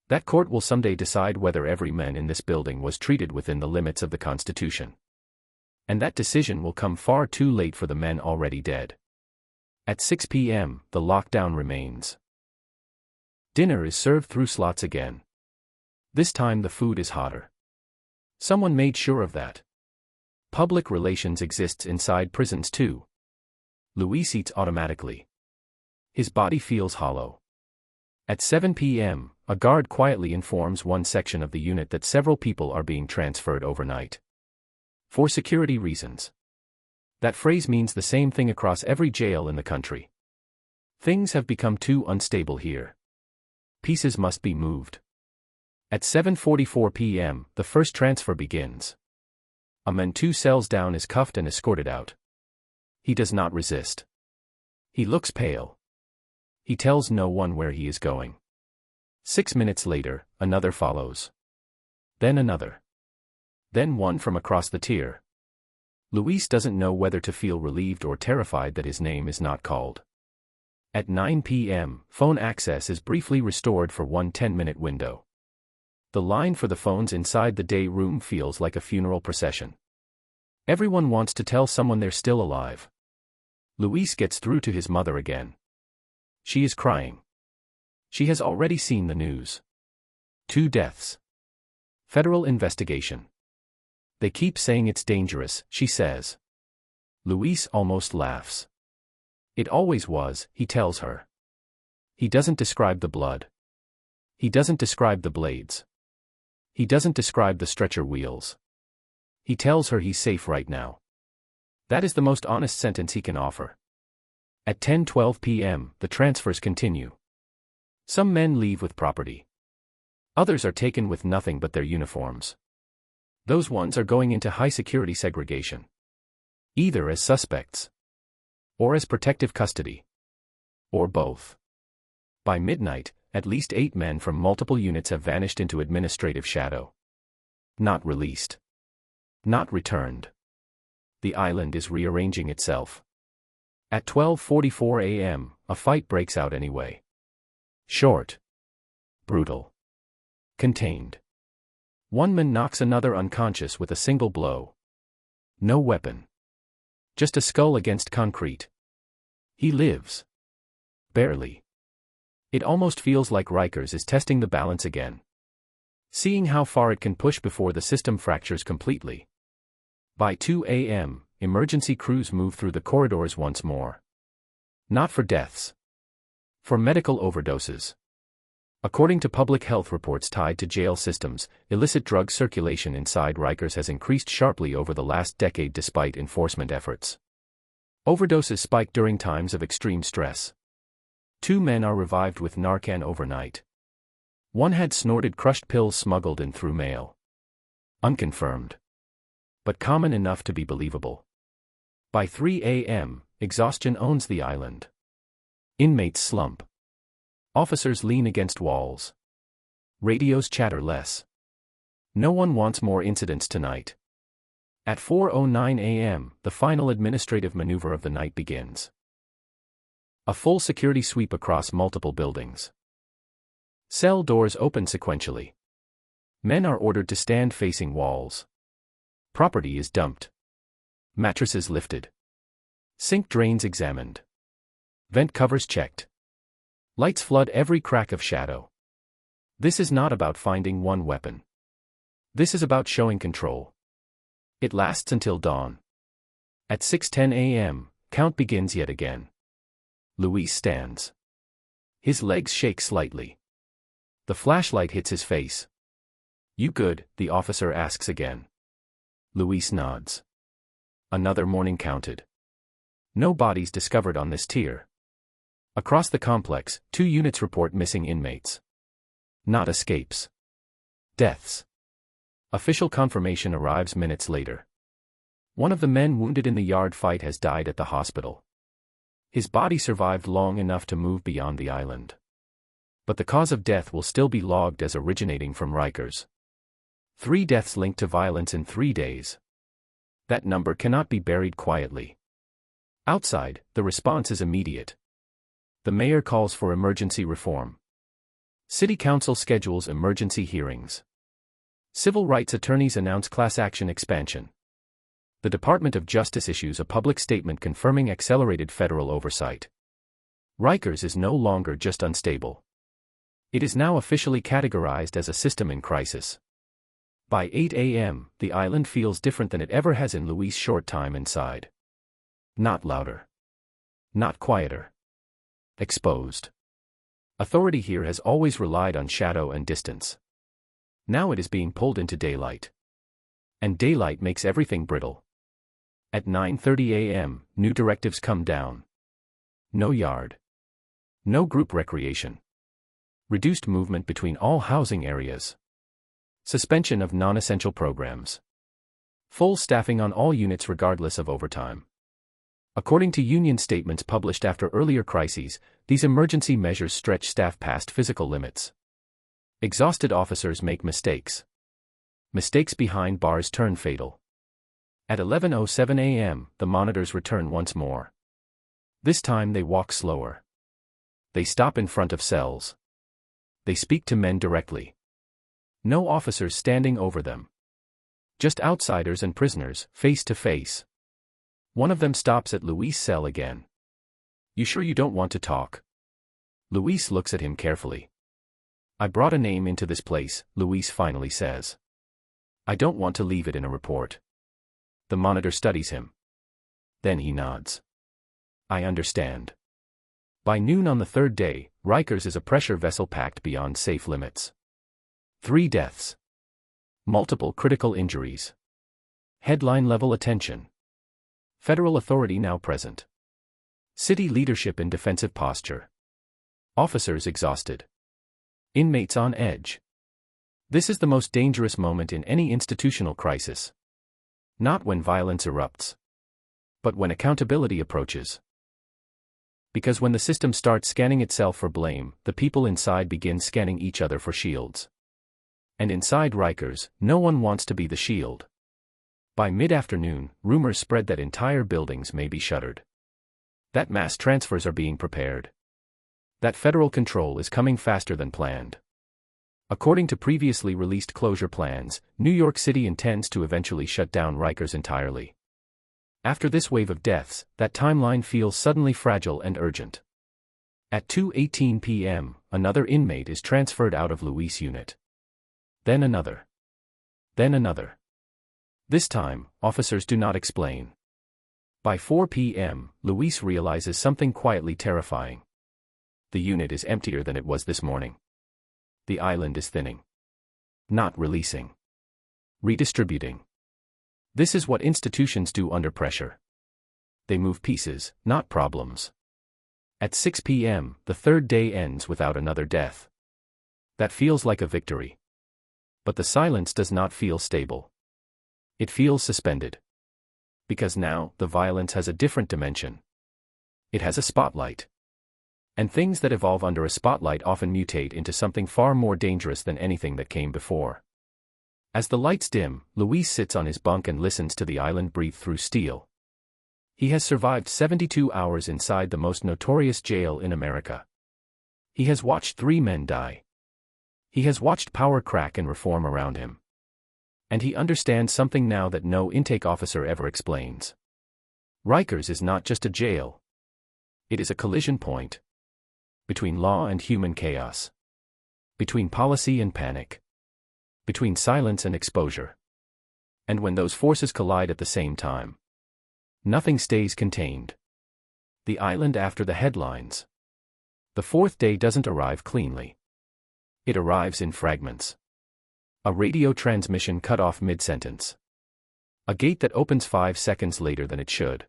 That court will someday decide whether every man in this building was treated within the limits of the Constitution. And that decision will come far too late for the men already dead. At 6 p.m., the lockdown remains. Dinner is served through slots again. This time the food is hotter. Someone made sure of that. Public relations exists inside prisons too. Luis eats automatically. His body feels hollow. At 7 p.m., a guard quietly informs one section of the unit that several people are being transferred overnight. For security reasons. That phrase means the same thing across every jail in the country. Things have become too unstable here. Pieces must be moved. At 7:44 p.m., the first transfer begins. A man 2 cells down is cuffed and escorted out. He does not resist. He looks pale. He tells no one where he is going. 6 minutes later, another follows. Then another. Then one from across the tier. Luis doesn't know whether to feel relieved or terrified that his name is not called. At 9 p.m., phone access is briefly restored for one 10-minute window. The line for the phones inside the day room feels like a funeral procession. Everyone wants to tell someone they're still alive. Luis gets through to his mother again. She is crying. She has already seen the news. 2 deaths. Federal investigation. They keep saying it's dangerous, she says. Luis almost laughs. It always was, he tells her. He doesn't describe the blood. He doesn't describe the blades. He doesn't describe the stretcher wheels. He tells her he's safe right now. That is the most honest sentence he can offer. At 10:12 p.m., the transfers continue. Some men leave with property. Others are taken with nothing but their uniforms. Those ones are going into high-security segregation. Either as suspects. Or as protective custody. Or both. By midnight, at least 8 men from multiple units have vanished into administrative shadow. Not released. Not returned. The island is rearranging itself. At 12:44 a.m., a fight breaks out anyway. Short. Brutal. Contained. One man knocks another unconscious with a single blow. No weapon. Just a skull against concrete. He lives. Barely. It almost feels like Rikers is testing the balance again. Seeing how far it can push before the system fractures completely. By 2 a.m., emergency crews move through the corridors once more. Not for deaths. For medical overdoses. According to public health reports tied to jail systems, illicit drug circulation inside Rikers has increased sharply over the last decade despite enforcement efforts. Overdoses spike during times of extreme stress. 2 men are revived with Narcan overnight. One had snorted crushed pills smuggled in through mail. Unconfirmed. But common enough to be believable. By 3 a.m., exhaustion owns the island. Inmates slump. Officers lean against walls. Radios chatter less. No one wants more incidents tonight. At 4:09 a.m., the final administrative maneuver of the night begins. A full security sweep across multiple buildings. Cell doors open sequentially. Men are ordered to stand facing walls. Property is dumped. Mattresses lifted. Sink drains examined. Vent covers checked. Lights flood every crack of shadow. This is not about finding one weapon. This is about showing control. It lasts until dawn. At 6:10 a.m., count begins yet again. Luis stands. His legs shake slightly. The flashlight hits his face. "You good?" the officer asks again. Luis nods. Another morning counted. No bodies discovered on this tier. Across the complex, 2 units report missing inmates. Not escapes. Deaths. Official confirmation arrives minutes later. One of the men wounded in the yard fight has died at the hospital. His body survived long enough to move beyond the island. But the cause of death will still be logged as originating from Rikers. 3 deaths linked to violence in 3 days. That number cannot be buried quietly. Outside, the response is immediate. The mayor calls for emergency reform. City council schedules emergency hearings. Civil rights attorneys announce class action expansion. The Department of Justice issues a public statement confirming accelerated federal oversight. Rikers is no longer just unstable. It is now officially categorized as a system in crisis. By 8 a.m., the island feels different than it ever has in Luis' short time inside. Not louder. Not quieter. Exposed. Authority here has always relied on shadow and distance. Now it is being pulled into daylight. And daylight makes everything brittle. At 9:30 a.m., new directives come down. No yard. No group recreation. Reduced movement between all housing areas. Suspension of non-essential programs. Full staffing on all units regardless of overtime. According to union statements published after earlier crises, these emergency measures stretch staff past physical limits. Exhausted officers make mistakes. Mistakes behind bars turn fatal. At 11:07 a.m., the monitors return once more. This time they walk slower. They stop in front of cells. They speak to men directly. No officers standing over them. Just outsiders and prisoners, face to face. One of them stops at Luis' cell again. "You sure you don't want to talk?" Luis looks at him carefully. "I brought a name into this place," Luis finally says. "I don't want to leave it in a report." The monitor studies him. Then he nods. "I understand." By noon on the 3rd day, Rikers is a pressure vessel packed beyond safe limits. 3 deaths. Multiple critical injuries. Headline-level attention. Federal authority now present. City leadership in defensive posture. Officers exhausted. Inmates on edge. This is the most dangerous moment in any institutional crisis. Not when violence erupts, but when accountability approaches. Because when the system starts scanning itself for blame, the people inside begin scanning each other for shields. And inside Rikers, no one wants to be the shield. By mid-afternoon, rumors spread that entire buildings may be shuttered. That mass transfers are being prepared. That federal control is coming faster than planned. According to previously released closure plans, New York City intends to eventually shut down Rikers entirely. After this wave of deaths, that timeline feels suddenly fragile and urgent. At 2:18 p.m., another inmate is transferred out of Luis' unit. Then another. Then another. This time, officers do not explain. By 4 p.m., Luis realizes something quietly terrifying. The unit is emptier than it was this morning. The island is thinning. Not releasing. Redistributing. This is what institutions do under pressure. They move pieces, not problems. At 6 p.m., the 3rd day ends without another death. That feels like a victory. But the silence does not feel stable. It feels suspended. Because now, the violence has a different dimension. It has a spotlight. And things that evolve under a spotlight often mutate into something far more dangerous than anything that came before. As the lights dim, Luis sits on his bunk and listens to the island breathe through steel. He has survived 72 hours inside the most notorious jail in America. He has watched 3 men die. He has watched power crack and reform around him. And he understands something now that no intake officer ever explains. Rikers is not just a jail. It is a collision point. Between law and human chaos. Between policy and panic. Between silence and exposure. And when those forces collide at the same time, nothing stays contained. The island after the headlines. The 4th day doesn't arrive cleanly. It arrives in fragments. A radio transmission cut off mid-sentence. A gate that opens 5 seconds later than it should.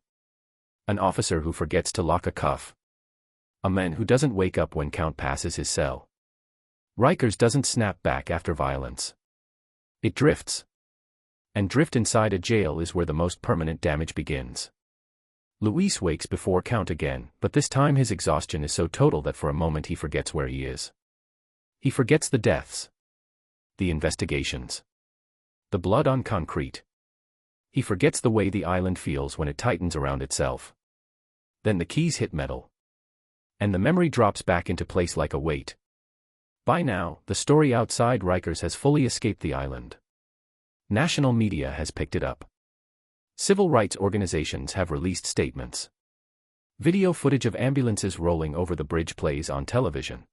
An officer who forgets to lock a cuff. A man who doesn't wake up when count passes his cell. Rikers doesn't snap back after violence. It drifts. And drift inside a jail is where the most permanent damage begins. Luis wakes before count again, but this time his exhaustion is so total that for a moment he forgets where he is. He forgets the deaths. The investigations. The blood on concrete. He forgets the way the island feels when it tightens around itself. Then the keys hit metal. And the memory drops back into place like a weight. By now, the story outside Rikers has fully escaped the island. National media has picked it up. Civil rights organizations have released statements. Video footage of ambulances rolling over the bridge plays on television.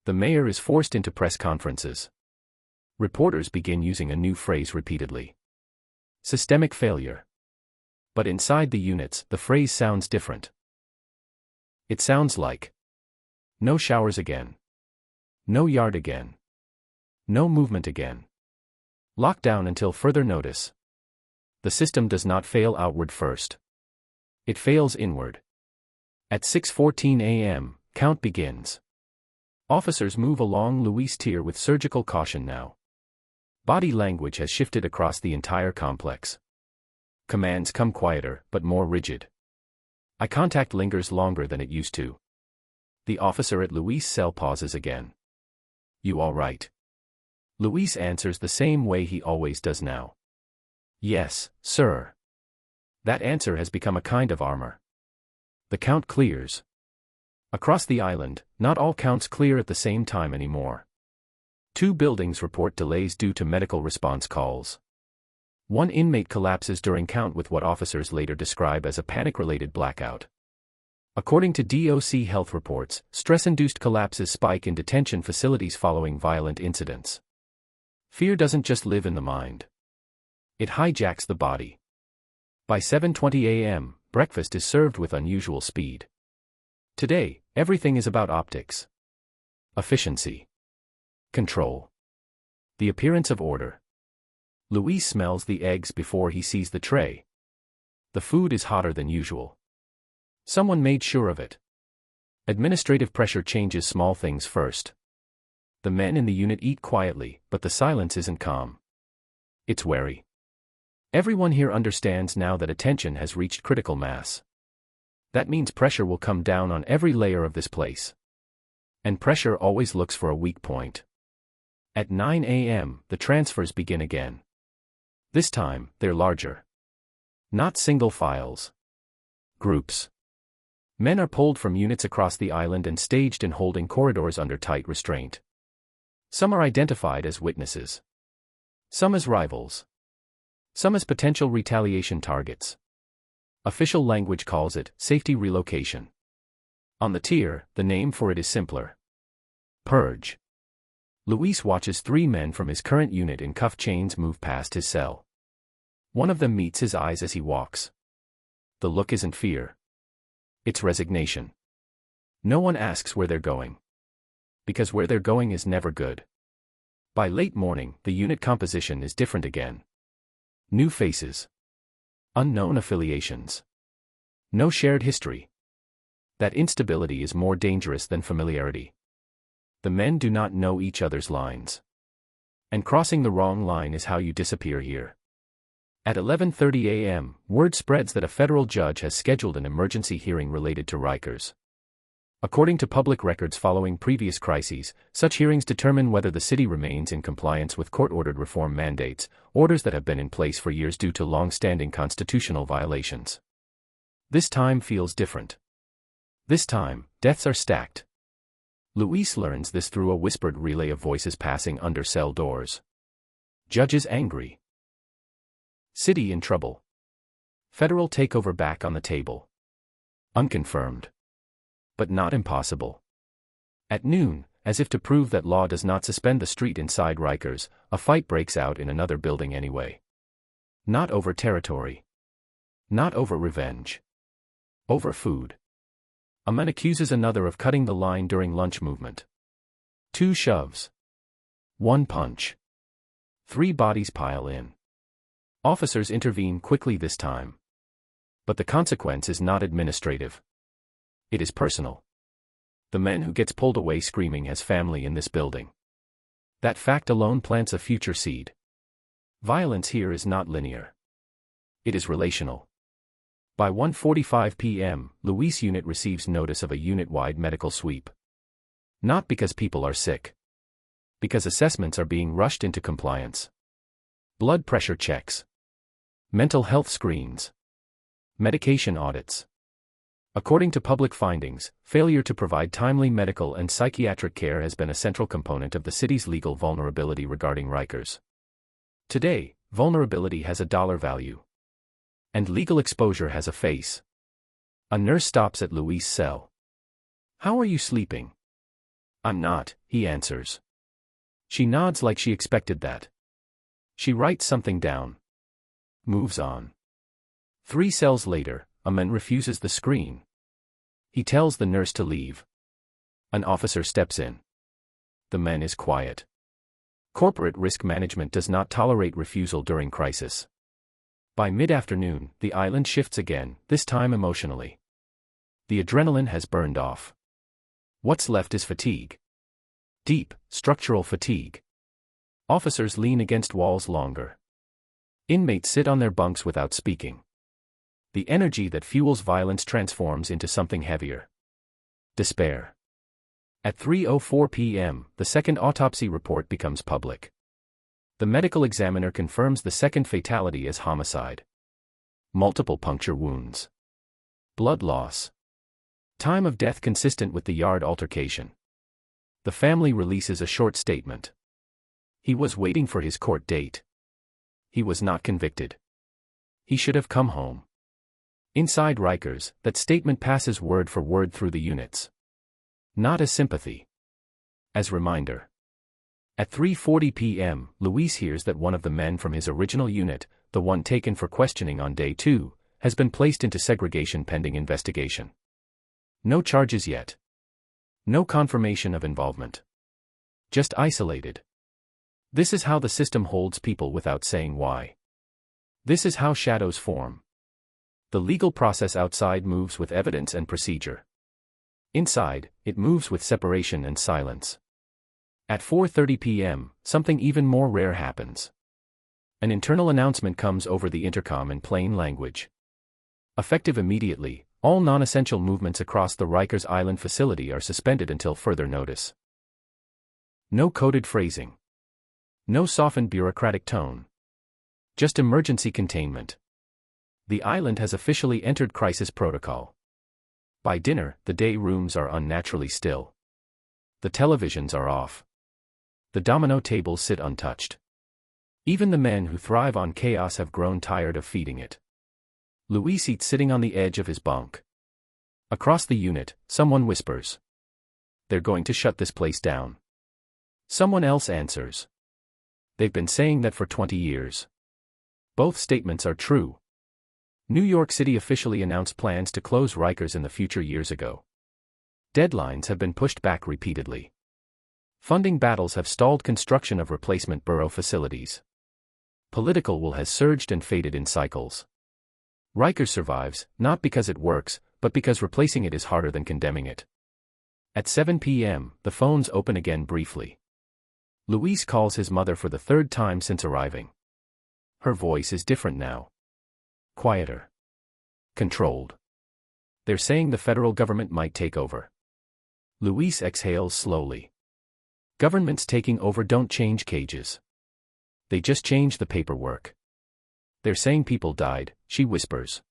The mayor is forced into press conferences. Reporters begin using a new phrase repeatedly. Systemic failure. But inside the units, the phrase sounds different. It sounds like, no showers again. No yard again. No movement again. Lockdown until further notice. The system does not fail outward first. It fails inward. At 6:14 a.m., count begins. Officers move along Luis tier with surgical caution now. Body language has shifted across the entire complex. Commands come quieter, but more rigid. Eye contact lingers longer than it used to. The officer at Luis' cell pauses again. You all right? Luis answers the same way he always does now. Yes, sir. That answer has become a kind of armor. The count clears. Across the island, not all counts clear at the same time anymore. 2 buildings report delays due to medical response calls. 1 inmate collapses during count with what officers later describe as a panic-related blackout. According to DOC health reports, stress-induced collapses spike in detention facilities following violent incidents. Fear doesn't just live in the mind. It hijacks the body. By 7:20 a.m., breakfast is served with unusual speed. Today, everything is about optics. Efficiency. Control. The appearance of order. Luis smells the eggs before he sees the tray. The food is hotter than usual. Someone made sure of it. Administrative pressure changes small things first. The men in the unit eat quietly, but the silence isn't calm. It's wary. Everyone here understands now that attention has reached critical mass. That means pressure will come down on every layer of this place. And pressure always looks for a weak point. At 9 a.m., the transfers begin again. This time, they're larger. Not single files. Groups. Men are pulled from units across the island and staged in holding corridors under tight restraint. Some are identified as witnesses. Some as rivals. Some as potential retaliation targets. Official language calls it safety relocation. On the tier, the name for it is simpler. Purge. Luis watches 3 men from his current unit in cuff chains move past his cell. One of them meets his eyes as he walks. The look isn't fear. It's resignation. No one asks where they're going. Because where they're going is never good. By late morning, the unit composition is different again. New faces. Unknown affiliations. No shared history. That instability is more dangerous than familiarity. The men do not know each other's lines. And crossing the wrong line is how you disappear here. At 11:30 a.m., word spreads that a federal judge has scheduled an emergency hearing related to Rikers. According to public records following previous crises, such hearings determine whether the city remains in compliance with court-ordered reform mandates, orders that have been in place for years due to long-standing constitutional violations. This time feels different. This time, deaths are stacked. Luis learns this through a whispered relay of voices passing under cell doors. Judges angry. City in trouble. Federal takeover back on the table. Unconfirmed. But not impossible. At noon, as if to prove that law does not suspend the street inside Rikers, a fight breaks out in another building anyway. Not over territory. Not over revenge. Over food. A man accuses another of cutting the line during lunch movement. 2 shoves. 1 punch. 3 bodies pile in. Officers intervene quickly this time. But the consequence is not administrative. It is personal. The man who gets pulled away screaming has family in this building. That fact alone plants a future seed. Violence here is not linear. It is relational. By 1:45 p.m., Luis unit receives notice of a unit-wide medical sweep. Not because people are sick. Because assessments are being rushed into compliance. Blood pressure checks. Mental health screens. Medication audits. According to public findings, failure to provide timely medical and psychiatric care has been a central component of the city's legal vulnerability regarding Rikers. Today, vulnerability has a dollar value. And legal exposure has a face. A nurse stops at Luis' cell. "How are you sleeping?" "I'm not," he answers. She nods like she expected that. She writes something down. Moves on. 3 cells later, a man refuses the screen. He tells the nurse to leave. An officer steps in. The man is quiet. Corporate risk management does not tolerate refusal during crisis. By mid-afternoon, the island shifts again, this time emotionally. The adrenaline has burned off. What's left is fatigue. Deep, structural fatigue. Officers lean against walls longer. Inmates sit on their bunks without speaking. The energy that fuels violence transforms into something heavier. Despair. At 3:04 p.m., the second autopsy report becomes public. The medical examiner confirms the second fatality as homicide. Multiple puncture wounds. Blood loss. Time of death consistent with the yard altercation. The family releases a short statement. He was waiting for his court date. He was not convicted. He should have come home. Inside Rikers, that statement passes word for word through the units. Not as sympathy. As reminder. At 3:40 p.m., Luis hears that one of the men from his original unit, the one taken for questioning on day 2, has been placed into segregation pending investigation. No charges yet. No confirmation of involvement. Just isolated. This is how the system holds people without saying why. This is how shadows form. The legal process outside moves with evidence and procedure. Inside, it moves with separation and silence. At 4:30 p.m., something even more rare happens. An internal announcement comes over the intercom in plain language. Effective immediately, all non-essential movements across the Rikers Island facility are suspended until further notice. No coded phrasing. No softened bureaucratic tone. Just emergency containment. The island has officially entered crisis protocol. By dinner, the day rooms are unnaturally still. The televisions are off. The domino tables sit untouched. Even the men who thrive on chaos have grown tired of feeding it. Luis eats sitting on the edge of his bunk. Across the unit, someone whispers. "They're going to shut this place down." Someone else answers. "They've been saying that for 20 years. Both statements are true. New York City officially announced plans to close Rikers in the future years ago. Deadlines have been pushed back repeatedly. Funding battles have stalled construction of replacement borough facilities. Political will has surged and faded in cycles. Rikers survives, not because it works, but because replacing it is harder than condemning it. At 7 p.m., the phones open again briefly. Luis calls his mother for the 3rd time since arriving. Her voice is different now. Quieter. Controlled. They're saying the federal government might take over. Luis exhales slowly. Governments taking over don't change cages. They just change the paperwork. They're saying people died, she whispers.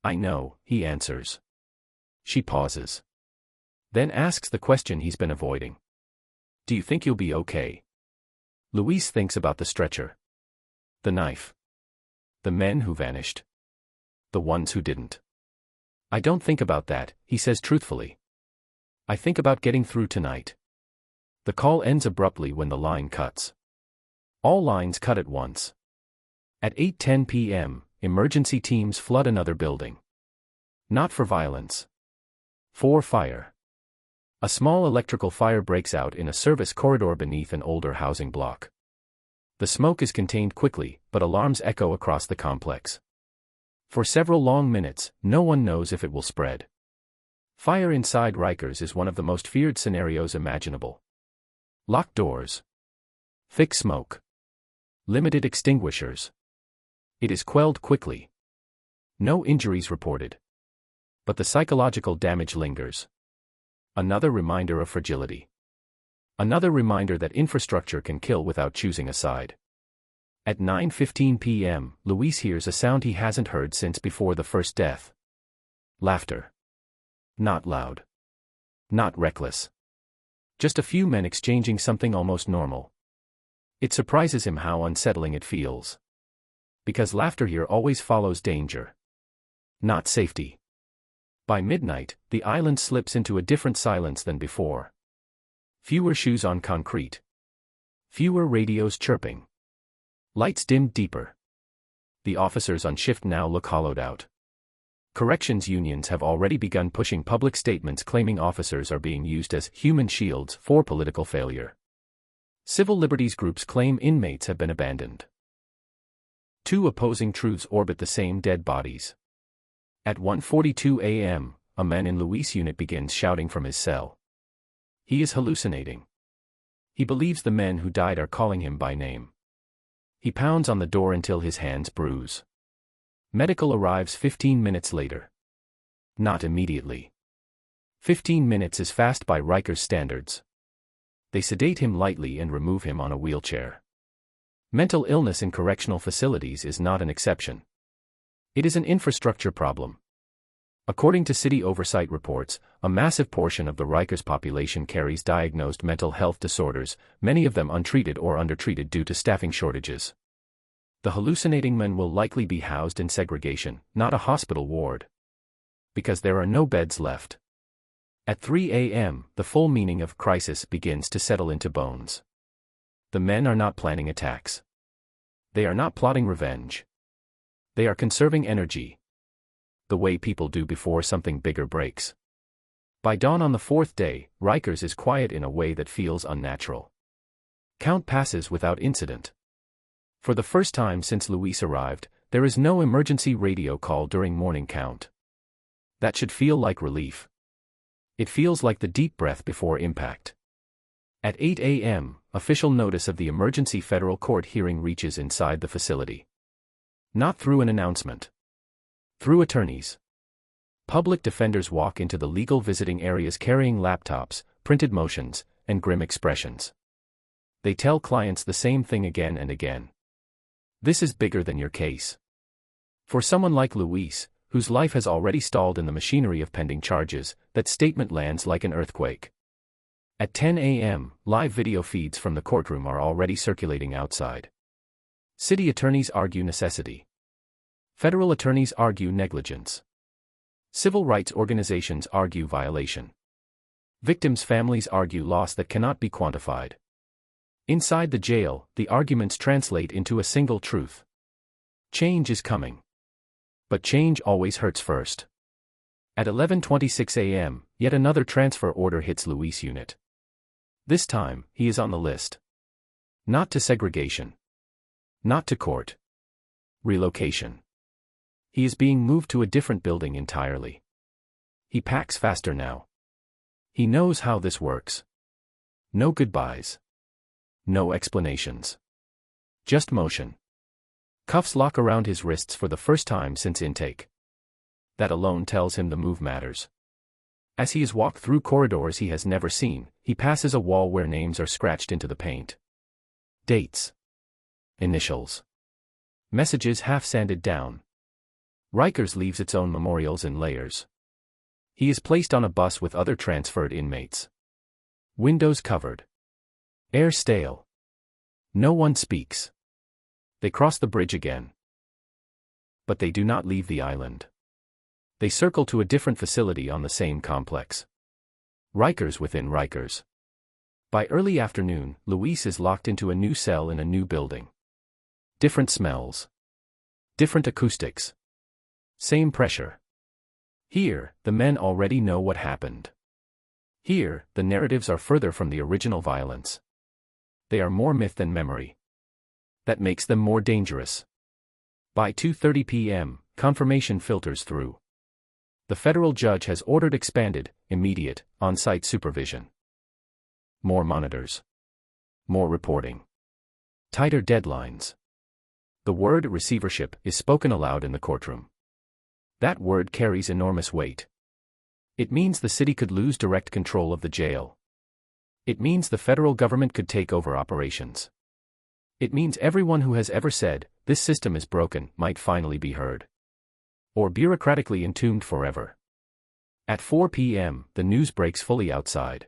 I know, he answers. She pauses. Then asks the question he's been avoiding. Do you think you'll be okay? Luis thinks about the stretcher. The knife. The men who vanished. The ones who didn't. I don't think about that, he says truthfully. I think about getting through tonight. The call ends abruptly when the line cuts. All lines cut at once. At 8:10 p.m., emergency teams flood another building. Not for violence. For fire. A small electrical fire breaks out in a service corridor beneath an older housing block. The smoke is contained quickly, but alarms echo across the complex. For several long minutes, no one knows if it will spread. Fire inside Rikers is one of the most feared scenarios imaginable. Locked doors. Thick smoke. Limited extinguishers. It is quelled quickly. No injuries reported. But the psychological damage lingers. Another reminder of fragility. Another reminder that infrastructure can kill without choosing a side. At 9:15 p.m., Luis hears a sound he hasn't heard since before the first death. Laughter. Not loud. Not reckless. Just a few men exchanging something almost normal. It surprises him how unsettling it feels. Because laughter here always follows danger. Not safety. By midnight, the island slips into a different silence than before. Fewer shoes on concrete. Fewer radios chirping. Lights dimmed deeper. The officers on shift now look hollowed out. Corrections unions have already begun pushing public statements claiming officers are being used as human shields for political failure. Civil liberties groups claim inmates have been abandoned. Two opposing truths orbit the same dead bodies. At 1:42 a.m., a man in Luis' unit begins shouting from his cell. He is hallucinating. He believes the men who died are calling him by name. He pounds on the door until his hands bruise. Medical arrives 15 minutes later. Not immediately. 15 minutes is fast by Rikers standards. They sedate him lightly and remove him on a wheelchair. Mental illness in correctional facilities is not an exception. It is an infrastructure problem. According to city oversight reports, a massive portion of the Rikers population carries diagnosed mental health disorders, many of them untreated or undertreated due to staffing shortages. The hallucinating men will likely be housed in segregation, not a hospital ward. Because there are no beds left. At 3 a.m., the full meaning of crisis begins to settle into bones. The men are not planning attacks. They are not plotting revenge. They are conserving energy. The way people do before something bigger breaks. By dawn on the fourth day, Rikers is quiet in a way that feels unnatural. Count passes without incident. For the first time since Luis arrived, there is no emergency radio call during morning count. That should feel like relief. It feels like the deep breath before impact. At 8 a.m., official notice of the emergency federal court hearing reaches inside the facility. Not through an announcement. Through attorneys. Public defenders walk into the legal visiting areas carrying laptops, printed motions, and grim expressions. They tell clients the same thing again and again. This is bigger than your case. For someone like Luis, whose life has already stalled in the machinery of pending charges, that statement lands like an earthquake. At 10 a.m., live video feeds from the courtroom are already circulating outside. City attorneys argue necessity. Federal attorneys argue negligence. Civil rights organizations argue violation. Victims' families argue loss that cannot be quantified. Inside the jail, the arguments translate into a single truth. Change is coming. But change always hurts first. At 11:26 a.m., yet another transfer order hits Luis' unit. This time, he is on the list. Not to segregation. Not to court. Relocation. He is being moved to a different building entirely. He packs faster now. He knows how this works. No goodbyes. No explanations. Just motion. Cuffs lock around his wrists for the first time since intake. That alone tells him the move matters. As he is walked through corridors he has never seen, he passes a wall where names are scratched into the paint. Dates. Initials. Messages half sanded down. Rikers leaves its own memorials in layers. He is placed on a bus with other transferred inmates. Windows covered. Air stale. No one speaks. They cross the bridge again. But they do not leave the island. They circle to a different facility on the same complex. Rikers within Rikers. By early afternoon, Luis is locked into a new cell in a new building. Different smells. Different acoustics. Same pressure. Here, the men already know what happened. Here, the narratives are further from the original violence. They are more myth than memory. That makes them more dangerous. By 2:30 p.m., confirmation filters through. The federal judge has ordered expanded, immediate, on-site supervision. More monitors. More reporting. Tighter deadlines. The word receivership is spoken aloud in the courtroom. That word carries enormous weight. It means the city could lose direct control of the jail. It means the federal government could take over operations. It means everyone who has ever said, "This system is broken," might finally be heard. Or bureaucratically entombed forever. At 4 p.m., the news breaks fully outside.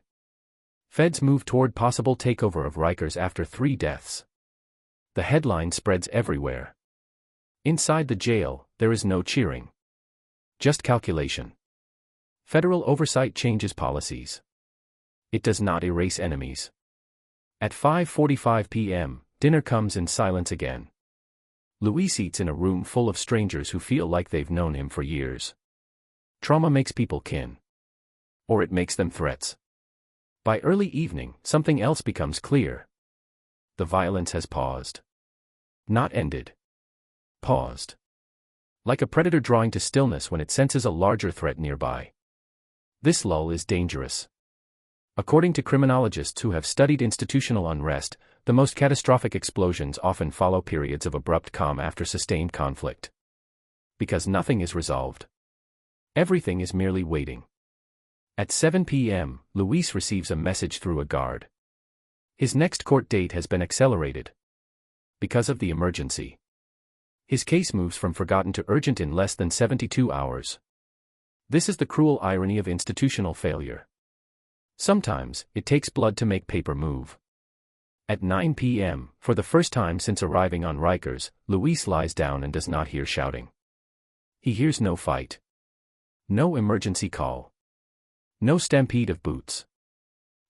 Feds move toward possible takeover of Rikers after 3 deaths. The headline spreads everywhere. Inside the jail, there is no cheering. Just calculation. Federal oversight changes policies. It does not erase enemies. At 5:45 p.m., dinner comes in silence again. Luis eats in a room full of strangers who feel like they've known him for years. Trauma makes people kin. Or it makes them threats. By early evening, something else becomes clear. The violence has paused. Not ended. Paused. Like a predator drawing to stillness when it senses a larger threat nearby. This lull is dangerous. According to criminologists who have studied institutional unrest, the most catastrophic explosions often follow periods of abrupt calm after sustained conflict. Because nothing is resolved. Everything is merely waiting. At 7 p.m., Luis receives a message through a guard. His next court date has been accelerated. Because of the emergency. His case moves from forgotten to urgent in less than 72 hours. This is the cruel irony of institutional failure. Sometimes, it takes blood to make paper move. At 9 p.m., for the first time since arriving on Rikers, Luis lies down and does not hear shouting. He hears no fight. No emergency call. No stampede of boots.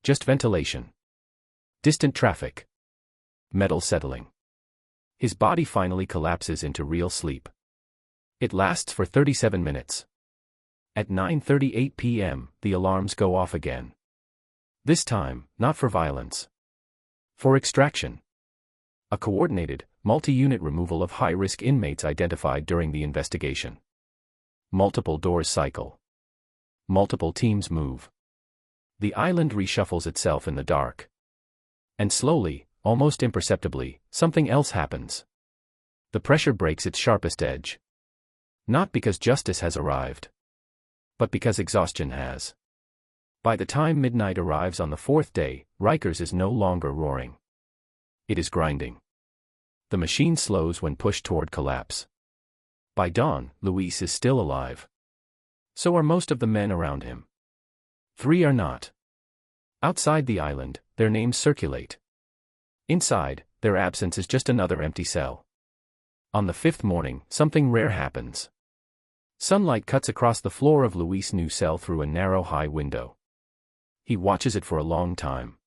Just ventilation. Distant traffic. Metal settling. His body finally collapses into real sleep. It lasts for 37 minutes. At 9:38 p.m., the alarms go off again. This time, not for violence. For extraction. A coordinated, multi-unit removal of high-risk inmates identified during the investigation. Multiple doors cycle. Multiple teams move. The island reshuffles itself in the dark. And slowly, almost imperceptibly, something else happens. The pressure breaks its sharpest edge. Not because justice has arrived. But because exhaustion has. By the time midnight arrives on the 4th day, Rikers is no longer roaring. It is grinding. The machine slows when pushed toward collapse. By dawn, Luis is still alive. So are most of the men around him. 3 are not. Outside the island, their names circulate. Inside, their absence is just another empty cell. On the 5th morning, something rare happens. Sunlight cuts across the floor of Luis' new cell through a narrow high window. He watches it for a long time.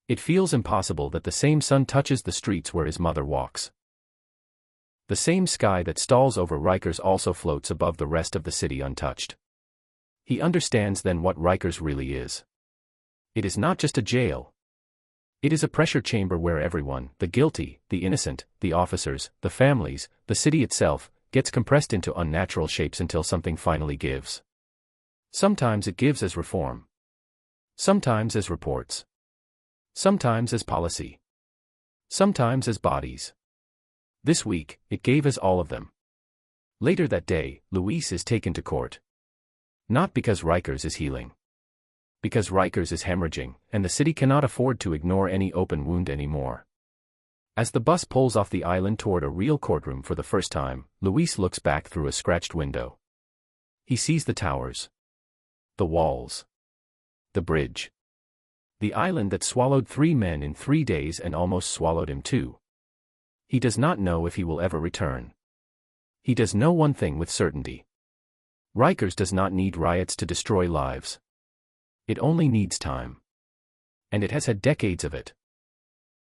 It feels impossible that the same sun touches the streets where his mother walks. The same sky that stalls over Rikers also floats above the rest of the city untouched. He understands then what Rikers really is. It is not just a jail. It is a pressure chamber where everyone, the guilty, the innocent, the officers, the families, the city itself, gets compressed into unnatural shapes until something finally gives. Sometimes it gives as reform. Sometimes as reports. Sometimes as policy. Sometimes as bodies. This week, it gave as all of them. Later that day, Luis is taken to court. Not because Rikers is healing. Because Rikers is hemorrhaging, and the city cannot afford to ignore any open wound anymore. As the bus pulls off the island toward a real courtroom for the first time, Luis looks back through a scratched window. He sees the towers, the walls, the bridge. The island that swallowed 3 men in 3 days and almost swallowed him too. He does not know if he will ever return. He does know one thing with certainty. Rikers does not need riots to destroy lives. It only needs time. And it has had decades of it.